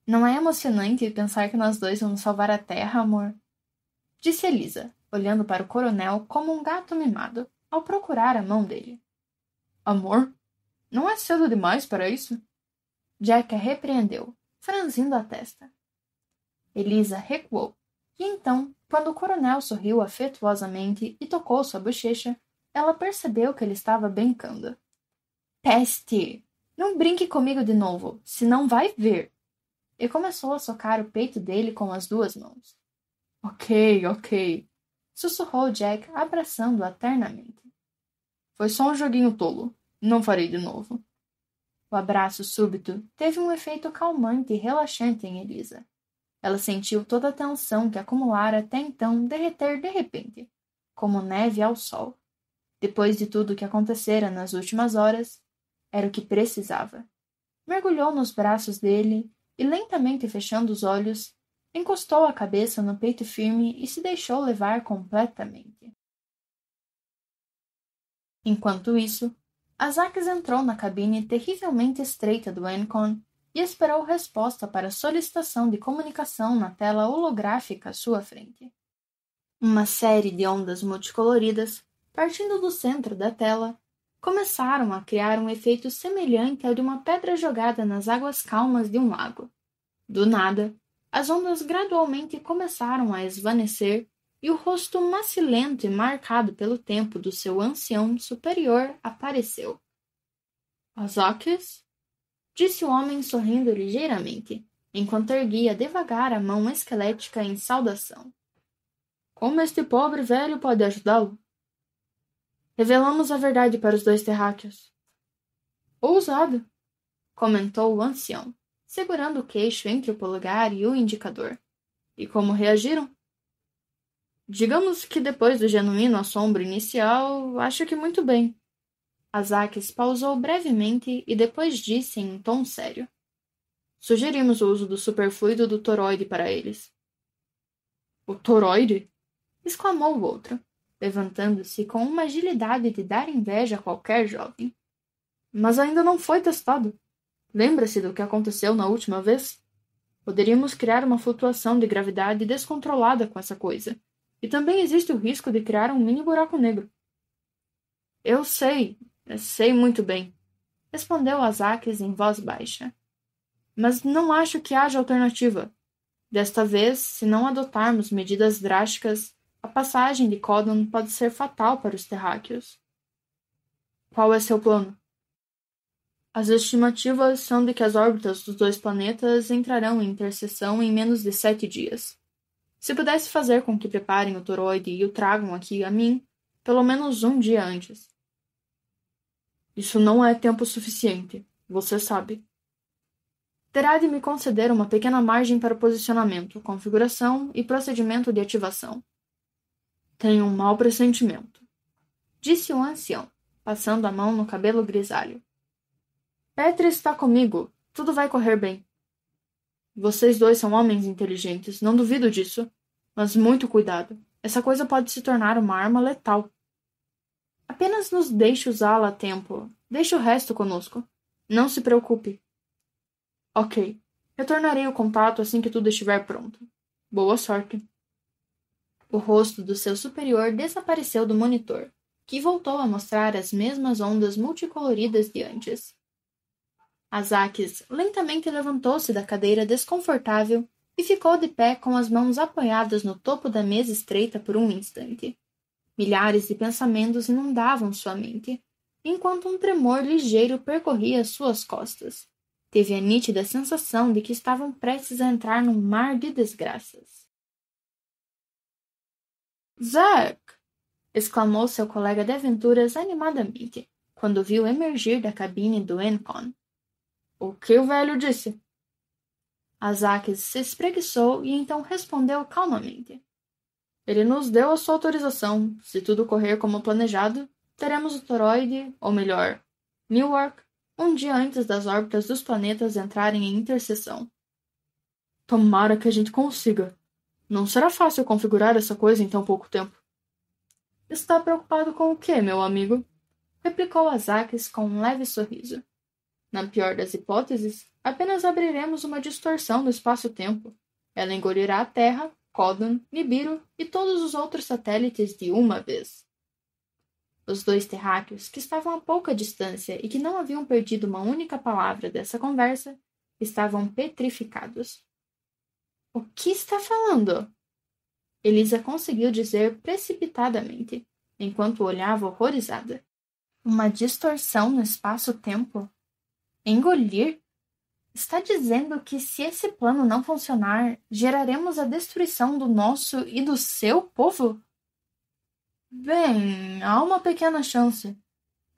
Não é emocionante pensar que nós 2 vamos salvar a Terra, amor? Disse Elisa, olhando para o coronel como um gato mimado, ao procurar a mão dele. Amor? Não é cedo demais para isso? Jack a repreendeu, franzindo a testa. Elisa recuou, e então, quando o coronel sorriu afetuosamente e tocou sua bochecha, ela percebeu que ele estava brincando. Peste! Não brinque comigo de novo, senão vai ver! E começou a socar o peito dele com as 2 mãos. Ok, sussurrou Jack, abraçando-a ternamente. Foi só um joguinho tolo. Não farei de novo. O abraço súbito teve um efeito calmante e relaxante em Elisa. Ela sentiu toda a tensão que acumulara até então derreter de repente, como neve ao sol. Depois de tudo o que acontecera nas últimas horas, era o que precisava. Mergulhou nos braços dele e, lentamente fechando os olhos, encostou a cabeça no peito firme e se deixou levar completamente. Enquanto isso, Azaques entrou na cabine terrivelmente estreita do Encon e esperou resposta para a solicitação de comunicação na tela holográfica à sua frente. Uma série de ondas multicoloridas, partindo do centro da tela, começaram a criar um efeito semelhante ao de uma pedra jogada nas águas calmas de um lago. Do nada, as ondas gradualmente começaram a esvanecer e o rosto macilento e marcado pelo tempo do seu ancião superior apareceu. Azaques? Disse o homem sorrindo ligeiramente, enquanto erguia devagar a mão esquelética em saudação. Como este pobre velho pode ajudá-lo? Revelamos a verdade para os 2 terráqueos. Ousado, comentou o ancião, segurando o queixo entre o polegar e o indicador. E como reagiram? Digamos que depois do genuíno assombro inicial, acho que muito bem. Azaques pausou brevemente e depois disse em um tom sério. Sugerimos o uso do superfluido do toroide para eles. O toroide? Exclamou o outro. levantando-se com uma agilidade de dar inveja a qualquer jovem. Mas ainda não foi testado. Lembra-se do que aconteceu na última vez? Poderíamos criar uma flutuação de gravidade descontrolada com essa coisa. E também existe o risco de criar um mini buraco negro. Eu sei muito bem, respondeu Azakis em voz baixa. Mas não acho que haja alternativa. Desta vez, se não adotarmos medidas drásticas, a passagem de Codon pode ser fatal para os terráqueos. Qual é seu plano? As estimativas são de que as órbitas dos 2 planetas entrarão em interseção em menos de 7 dias. Se pudesse fazer com que preparem o toroide e o tragam aqui a mim, pelo menos 1 dia antes. Isso não é tempo suficiente, você sabe. Terá de me conceder uma pequena margem para posicionamento, configuração e procedimento de ativação. Tenho um mau pressentimento, disse o ancião, passando a mão no cabelo grisalho. Petri está comigo. Tudo vai correr bem. Vocês 2 são homens inteligentes, não duvido disso. Mas muito cuidado. Essa coisa pode se tornar uma arma letal. Apenas nos deixe usá-la a tempo. Deixe o resto conosco. Não se preocupe. Ok. Retornarei o contato assim que tudo estiver pronto. Boa sorte. O rosto do seu superior desapareceu do monitor, que voltou a mostrar as mesmas ondas multicoloridas de antes. Azakis lentamente levantou-se da cadeira desconfortável e ficou de pé com as mãos apoiadas no topo da mesa estreita por um instante. Milhares de pensamentos inundavam sua mente, enquanto um tremor ligeiro percorria suas costas. Teve a nítida sensação de que estavam prestes a entrar num mar de desgraças. Zack! Exclamou seu colega de aventuras animadamente, quando viu emergir da cabine do Encon. O que o velho disse? Azakis se espreguiçou e então respondeu calmamente. Ele nos deu a sua autorização. Se tudo correr como planejado, teremos o toroide, ou melhor, Newark, 1 dia antes das órbitas dos planetas entrarem em interseção. Tomara que a gente consiga. Não será fácil configurar essa coisa em tão pouco tempo. Está preocupado com o quê, meu amigo? Replicou Azakis com um leve sorriso. Na pior das hipóteses, apenas abriremos uma distorção no espaço-tempo. Ela engolirá a Terra, Codon, Nibiru e todos os outros satélites de uma vez. Os 2 terráqueos, que estavam a pouca distância e que não haviam perdido uma única palavra dessa conversa, estavam petrificados. O que está falando? Elisa conseguiu dizer precipitadamente, enquanto olhava horrorizada. Uma distorção no espaço-tempo? Engolir? Está dizendo que se esse plano não funcionar, geraremos a destruição do nosso e do seu povo? Bem, há uma pequena chance,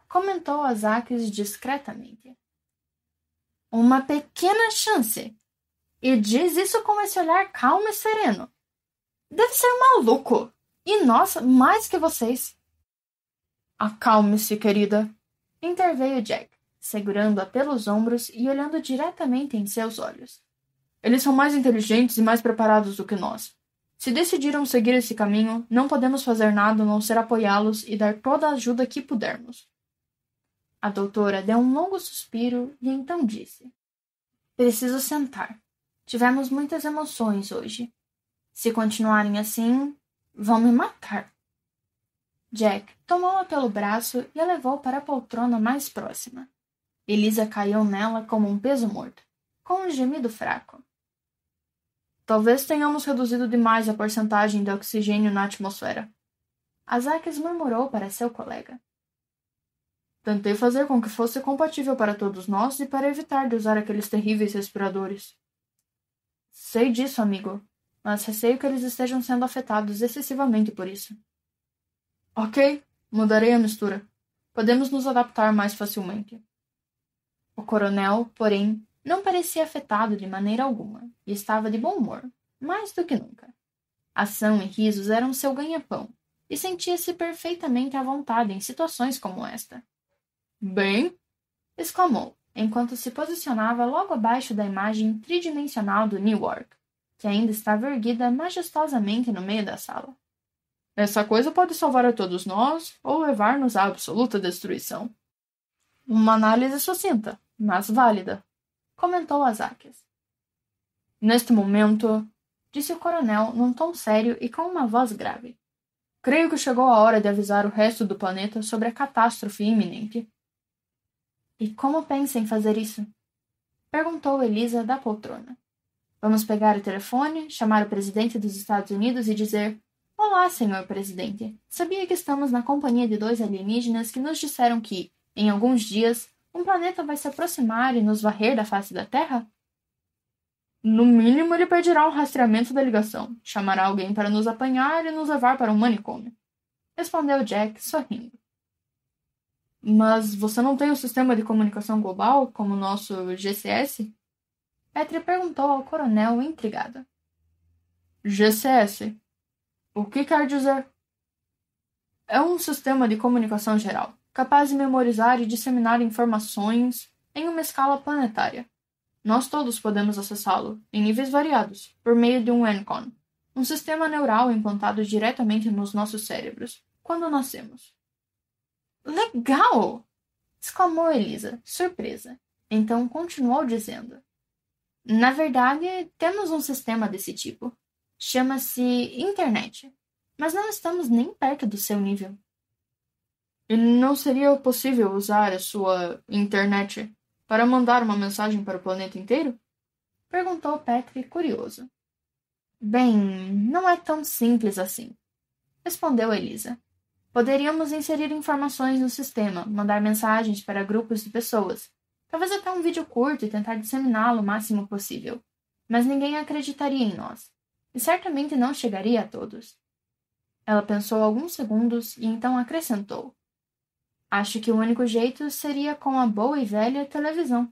comentou Azakis discretamente. Uma pequena chance? E diz isso com esse olhar calmo e sereno. Deve ser maluco. E nós, mais que vocês. Acalme-se, querida, interveio Jack, segurando-a pelos ombros e olhando diretamente em seus olhos. Eles são mais inteligentes e mais preparados do que nós. Se decidiram seguir esse caminho, não podemos fazer nada a não ser apoiá-los e dar toda a ajuda que pudermos. A doutora deu um longo suspiro e então disse. Preciso sentar. Tivemos muitas emoções hoje. Se continuarem assim, vão me matar. Jack tomou-a pelo braço e a levou para a poltrona mais próxima. Elisa caiu nela como um peso morto, com um gemido fraco. Talvez tenhamos reduzido demais a porcentagem de oxigênio na atmosfera. Azakis murmurou para seu colega. Tentei fazer com que fosse compatível para todos nós e para evitar de usar aqueles terríveis respiradores. Sei disso, amigo, mas receio que eles estejam sendo afetados excessivamente por isso. Ok, mudarei a mistura. Podemos nos adaptar mais facilmente. O coronel, porém, não parecia afetado de maneira alguma e estava de bom humor, mais do que nunca. Ação e risos eram seu ganha-pão e sentia-se perfeitamente à vontade em situações como esta. Bem, exclamou, enquanto se posicionava logo abaixo da imagem tridimensional do Newark, que ainda estava erguida majestosamente no meio da sala. Essa coisa pode salvar a todos nós ou levar-nos à absoluta destruição. Uma análise sucinta, mas válida, comentou Azakias. Neste momento, disse o coronel num tom sério e com uma voz grave. Creio que chegou a hora de avisar o resto do planeta sobre a catástrofe iminente. E como pensa em fazer isso? Perguntou Elisa da poltrona. Vamos pegar o telefone, chamar o presidente dos Estados Unidos e dizer: Olá, senhor presidente. Sabia que estamos na companhia de 2 alienígenas que nos disseram que, em alguns dias, um planeta vai se aproximar e nos varrer da face da Terra? No mínimo, ele pedirá um rastreamento da ligação, chamará alguém para nos apanhar e nos levar para um manicômio. Respondeu Jack, sorrindo. Mas você não tem um sistema de comunicação global, como o nosso GCS? Petri perguntou ao coronel intrigado. GCS? O que quer dizer? É um sistema de comunicação geral, capaz de memorizar e disseminar informações em uma escala planetária. Nós todos podemos acessá-lo, em níveis variados, por meio de um ENCON, um sistema neural implantado diretamente nos nossos cérebros, quando nascemos. Legal! Exclamou Elisa, surpresa. Então continuou dizendo. Na verdade, temos um sistema desse tipo. Chama-se Internet, mas não estamos nem perto do seu nível. E não seria possível usar a sua Internet para mandar uma mensagem para o planeta inteiro? Perguntou Petri, curioso. Bem, não é tão simples assim, respondeu Elisa. Poderíamos inserir informações no sistema, mandar mensagens para grupos de pessoas, talvez até um vídeo curto e tentar disseminá-lo o máximo possível. Mas ninguém acreditaria em nós, e certamente não chegaria a todos. Ela pensou alguns segundos e então acrescentou. Acho que o único jeito seria com a boa e velha televisão.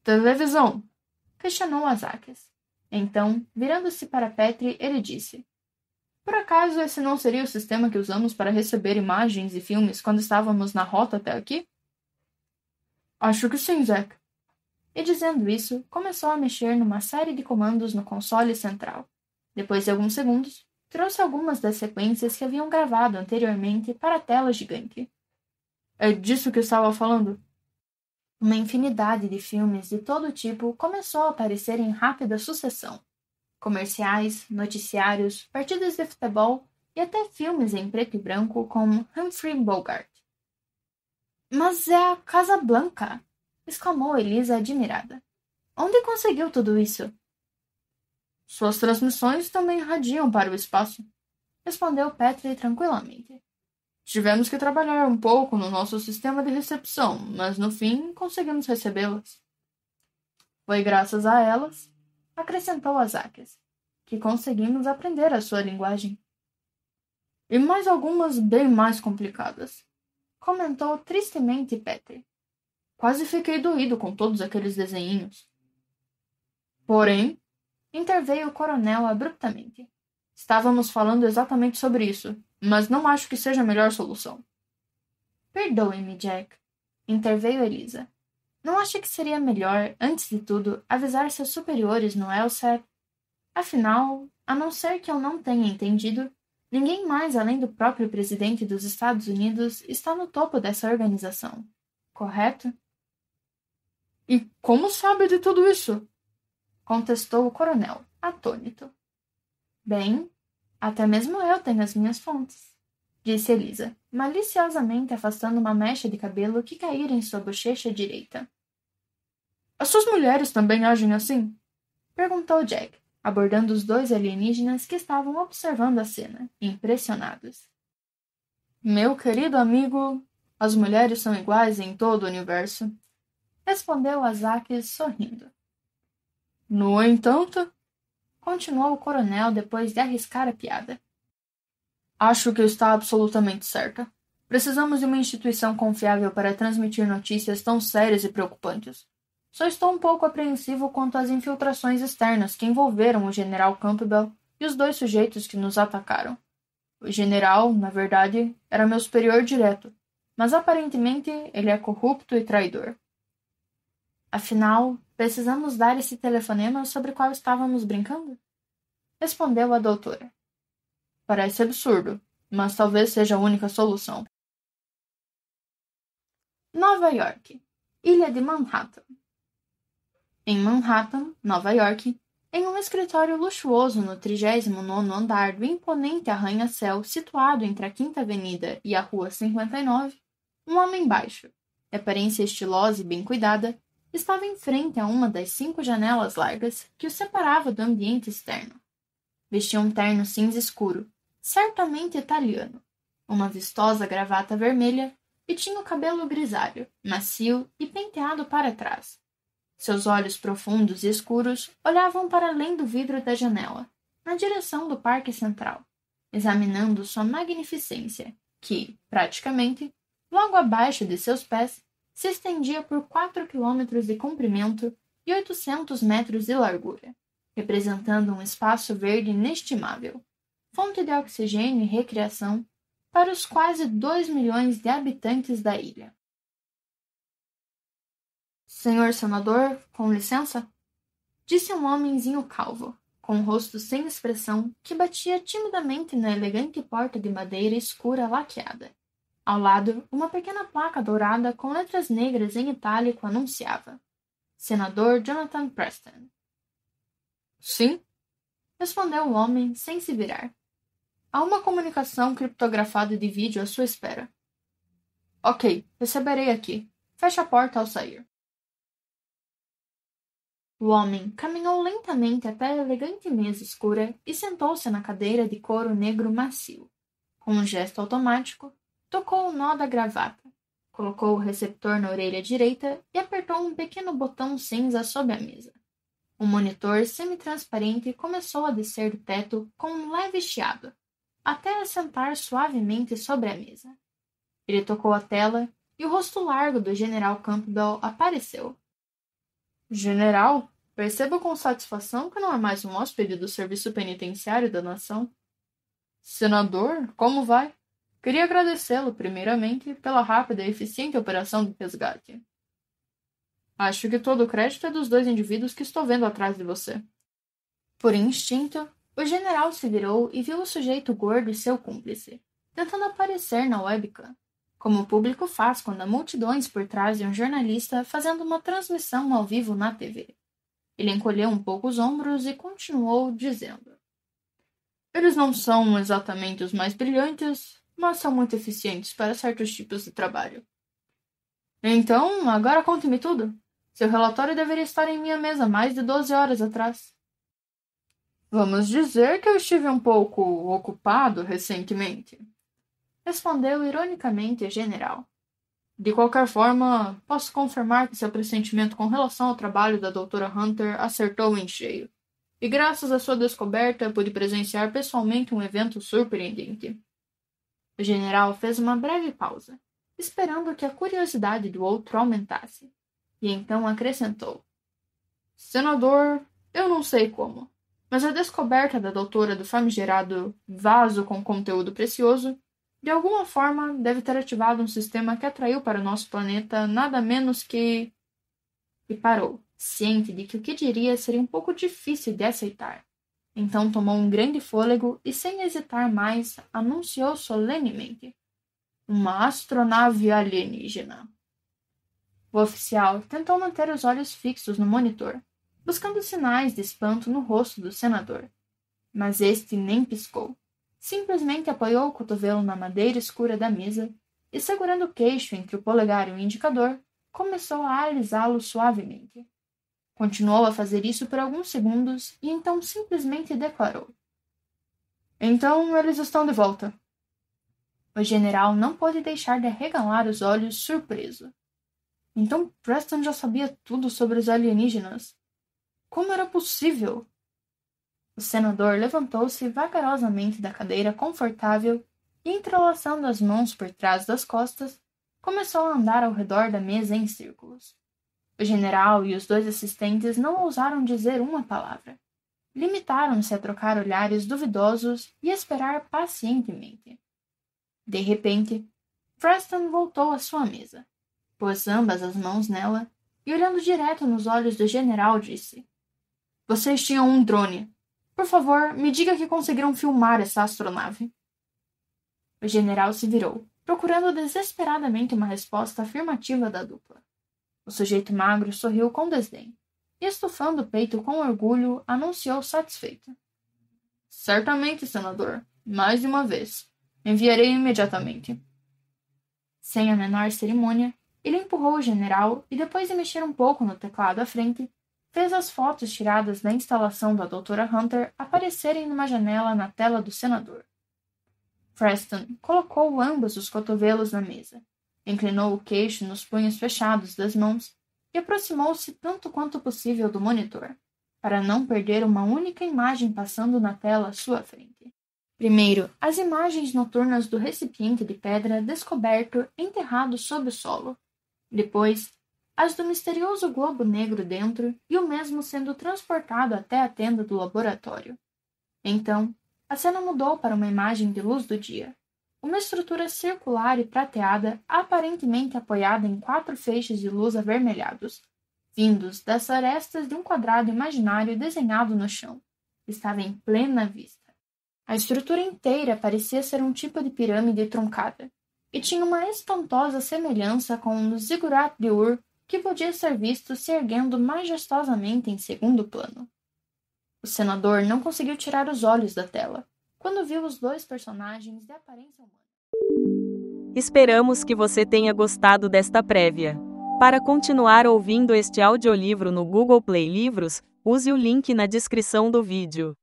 Televisão? Questionou Azakias. Então, virando-se para Petri, ele disse. Por acaso esse não seria o sistema que usamos para receber imagens e filmes quando estávamos na rota até aqui? Acho que sim, Zack. E dizendo isso, começou a mexer numa série de comandos no console central. Depois de alguns segundos, trouxe algumas das sequências que haviam gravado anteriormente para a tela gigante. É disso que estava falando? Uma infinidade de filmes de todo tipo começou a aparecer em rápida sucessão. Comerciais, noticiários, partidas de futebol e até filmes em preto e branco com Humphrey Bogart. Mas é a Casablanca! Exclamou Elisa admirada. Onde conseguiu tudo isso? Suas transmissões também irradiam para o espaço, respondeu Petri tranquilamente. Tivemos que trabalhar um pouco no nosso sistema de recepção, mas no fim conseguimos recebê-las. Foi graças a elas, acrescentou Azakias, que conseguimos aprender a sua linguagem. E mais algumas bem mais complicadas, comentou tristemente Petri. Quase fiquei doído com todos aqueles desenhinhos. Porém, interveio o coronel abruptamente. Estávamos falando exatamente sobre isso, mas não acho que seja a melhor solução. Perdoe-me, Jack, interveio Elisa. Não acha que seria melhor, antes de tudo, avisar seus superiores no Elsat? Afinal, a não ser que eu não tenha entendido, ninguém mais além do próprio presidente dos Estados Unidos está no topo dessa organização. Correto? E como sabe de tudo isso? Contestou o coronel, atônito. Bem, até mesmo eu tenho as minhas fontes, disse Elisa, maliciosamente afastando uma mecha de cabelo que caíra em sua bochecha direita. As suas mulheres também agem assim? Perguntou Jack, abordando os 2 alienígenas que estavam observando a cena, impressionados. Meu querido amigo, as mulheres são iguais em todo o universo, respondeu Azakias sorrindo. No entanto, continuou o coronel depois de arriscar a piada. Acho que está absolutamente certa. Precisamos de uma instituição confiável para transmitir notícias tão sérias e preocupantes. Só estou um pouco apreensivo quanto às infiltrações externas que envolveram o general Campbell e os 2 sujeitos que nos atacaram. O general, na verdade, era meu superior direto, mas aparentemente ele é corrupto e traidor. Afinal, precisamos dar esse telefonema sobre o qual estávamos brincando? Respondeu a doutora. Parece absurdo, mas talvez seja a única solução. Nova York, Ilha de Manhattan. Em Manhattan, Nova York, em um escritório luxuoso no 39º andar do imponente arranha-céu situado entre a Quinta Avenida e a Rua 59, um homem baixo, de aparência estilosa e bem cuidada, estava em frente a uma das 5 janelas largas que o separava do ambiente externo. Vestia um terno cinza escuro, certamente italiano, uma vistosa gravata vermelha e tinha o cabelo grisalho, macio e penteado para trás. Seus olhos profundos e escuros olhavam para além do vidro da janela, na direção do Parque Central, examinando sua magnificência, que, praticamente, logo abaixo de seus pés, se estendia por 4 quilômetros de comprimento e 800 metros de largura, representando um espaço verde inestimável, fonte de oxigênio e recreação para os quase 2 milhões de habitantes da ilha. Senhor senador, com licença? Disse um homenzinho calvo, com o rosto sem expressão, que batia timidamente na elegante porta de madeira escura laqueada. Ao lado, uma pequena placa dourada com letras negras em itálico anunciava: Senador Jonathan Preston. Sim? Respondeu o homem, sem se virar. Há uma comunicação criptografada de vídeo à sua espera. Ok, receberei aqui. Feche a porta ao sair. O homem caminhou lentamente até a elegante mesa escura e sentou-se na cadeira de couro negro macio. Com um gesto automático, tocou o nó da gravata, colocou o receptor na orelha direita e apertou um pequeno botão cinza sob a mesa. Um monitor semi-transparente começou a descer do teto com um leve chiado, até assentar suavemente sobre a mesa. Ele tocou a tela e o rosto largo do General Campbell apareceu. General, percebo com satisfação que não é mais um hóspede do Serviço Penitenciário da Nação. Senador, como vai? Queria agradecê-lo, primeiramente, pela rápida e eficiente operação de resgate. Acho que todo o crédito é dos 2 indivíduos que estou vendo atrás de você. Por instinto, o general se virou e viu o sujeito gordo e seu cúmplice, tentando aparecer na webcam, como o público faz quando há multidões por trás de um jornalista fazendo uma transmissão ao vivo na TV. Ele encolheu um pouco os ombros e continuou dizendo: Eles não são exatamente os mais brilhantes, mas são muito eficientes para certos tipos de trabalho. Então, agora conte-me tudo. Seu relatório deveria estar em minha mesa mais de 12 horas atrás. Vamos dizer que eu estive um pouco ocupado recentemente, respondeu ironicamente o general. De qualquer forma, posso confirmar que seu pressentimento com relação ao trabalho da doutora Hunter acertou em cheio. E graças à sua descoberta, pude presenciar pessoalmente um evento surpreendente. O general fez uma breve pausa, esperando que a curiosidade do outro aumentasse, e então acrescentou: Senador, eu não sei como, mas a descoberta da doutora do famigerado vaso com conteúdo precioso de alguma forma deve ter ativado um sistema que atraiu para o nosso planeta nada menos que... E parou, ciente de que o que diria seria um pouco difícil de aceitar. Então tomou um grande fôlego e, sem hesitar mais, anunciou solenemente: Uma astronave alienígena. O oficial tentou manter os olhos fixos no monitor, buscando sinais de espanto no rosto do senador. Mas este nem piscou. Simplesmente apoiou o cotovelo na madeira escura da mesa e, segurando o queixo entre o polegar e o indicador, começou a alisá-lo suavemente. Continuou a fazer isso por alguns segundos e então simplesmente declarou: Então eles estão de volta. O general não pôde deixar de arregalar os olhos surpreso. Então Preston já sabia tudo sobre os alienígenas. Como era possível? O senador levantou-se vagarosamente da cadeira confortável e, entrelaçando as mãos por trás das costas, começou a andar ao redor da mesa em círculos. O general e os 2 assistentes não ousaram dizer uma palavra. Limitaram-se a trocar olhares duvidosos e esperar pacientemente. De repente, Preston voltou à sua mesa, pôs ambas as mãos nela e, olhando direto nos olhos do general, disse: Vocês tinham um drone. Por favor, me diga que conseguiram filmar essa astronave. O general se virou, procurando desesperadamente uma resposta afirmativa da dupla. O sujeito magro sorriu com desdém e, estufando o peito com orgulho, anunciou satisfeito. Certamente, senador. Mais de uma vez. Enviarei imediatamente. Sem a menor cerimônia, ele empurrou o general e, depois de mexer um pouco no teclado à frente, fez as fotos tiradas da instalação da Dra. Hunter aparecerem numa janela na tela do senador. Preston colocou ambos os cotovelos na mesa, inclinou o queixo nos punhos fechados das mãos e aproximou-se tanto quanto possível do monitor, para não perder uma única imagem passando na tela à sua frente. Primeiro, as imagens noturnas do recipiente de pedra descoberto enterrado sob o solo. Depois, as do misterioso globo negro dentro e o mesmo sendo transportado até a tenda do laboratório. Então, a cena mudou para uma imagem de luz do dia. Uma estrutura circular e prateada, aparentemente apoiada em 4 feixes de luz avermelhados, vindos das arestas de um quadrado imaginário desenhado no chão. Estava em plena vista. A estrutura inteira parecia ser um tipo de pirâmide truncada, e tinha uma espantosa semelhança com o zigurat de Ur, que podia ser visto se erguendo majestosamente em segundo plano. O senador não conseguiu tirar os olhos da tela, quando viu os 2 personagens de aparência humana. Esperamos que você tenha gostado desta prévia. Para continuar ouvindo este audiolivro no Google Play Livros, use o link na descrição do vídeo.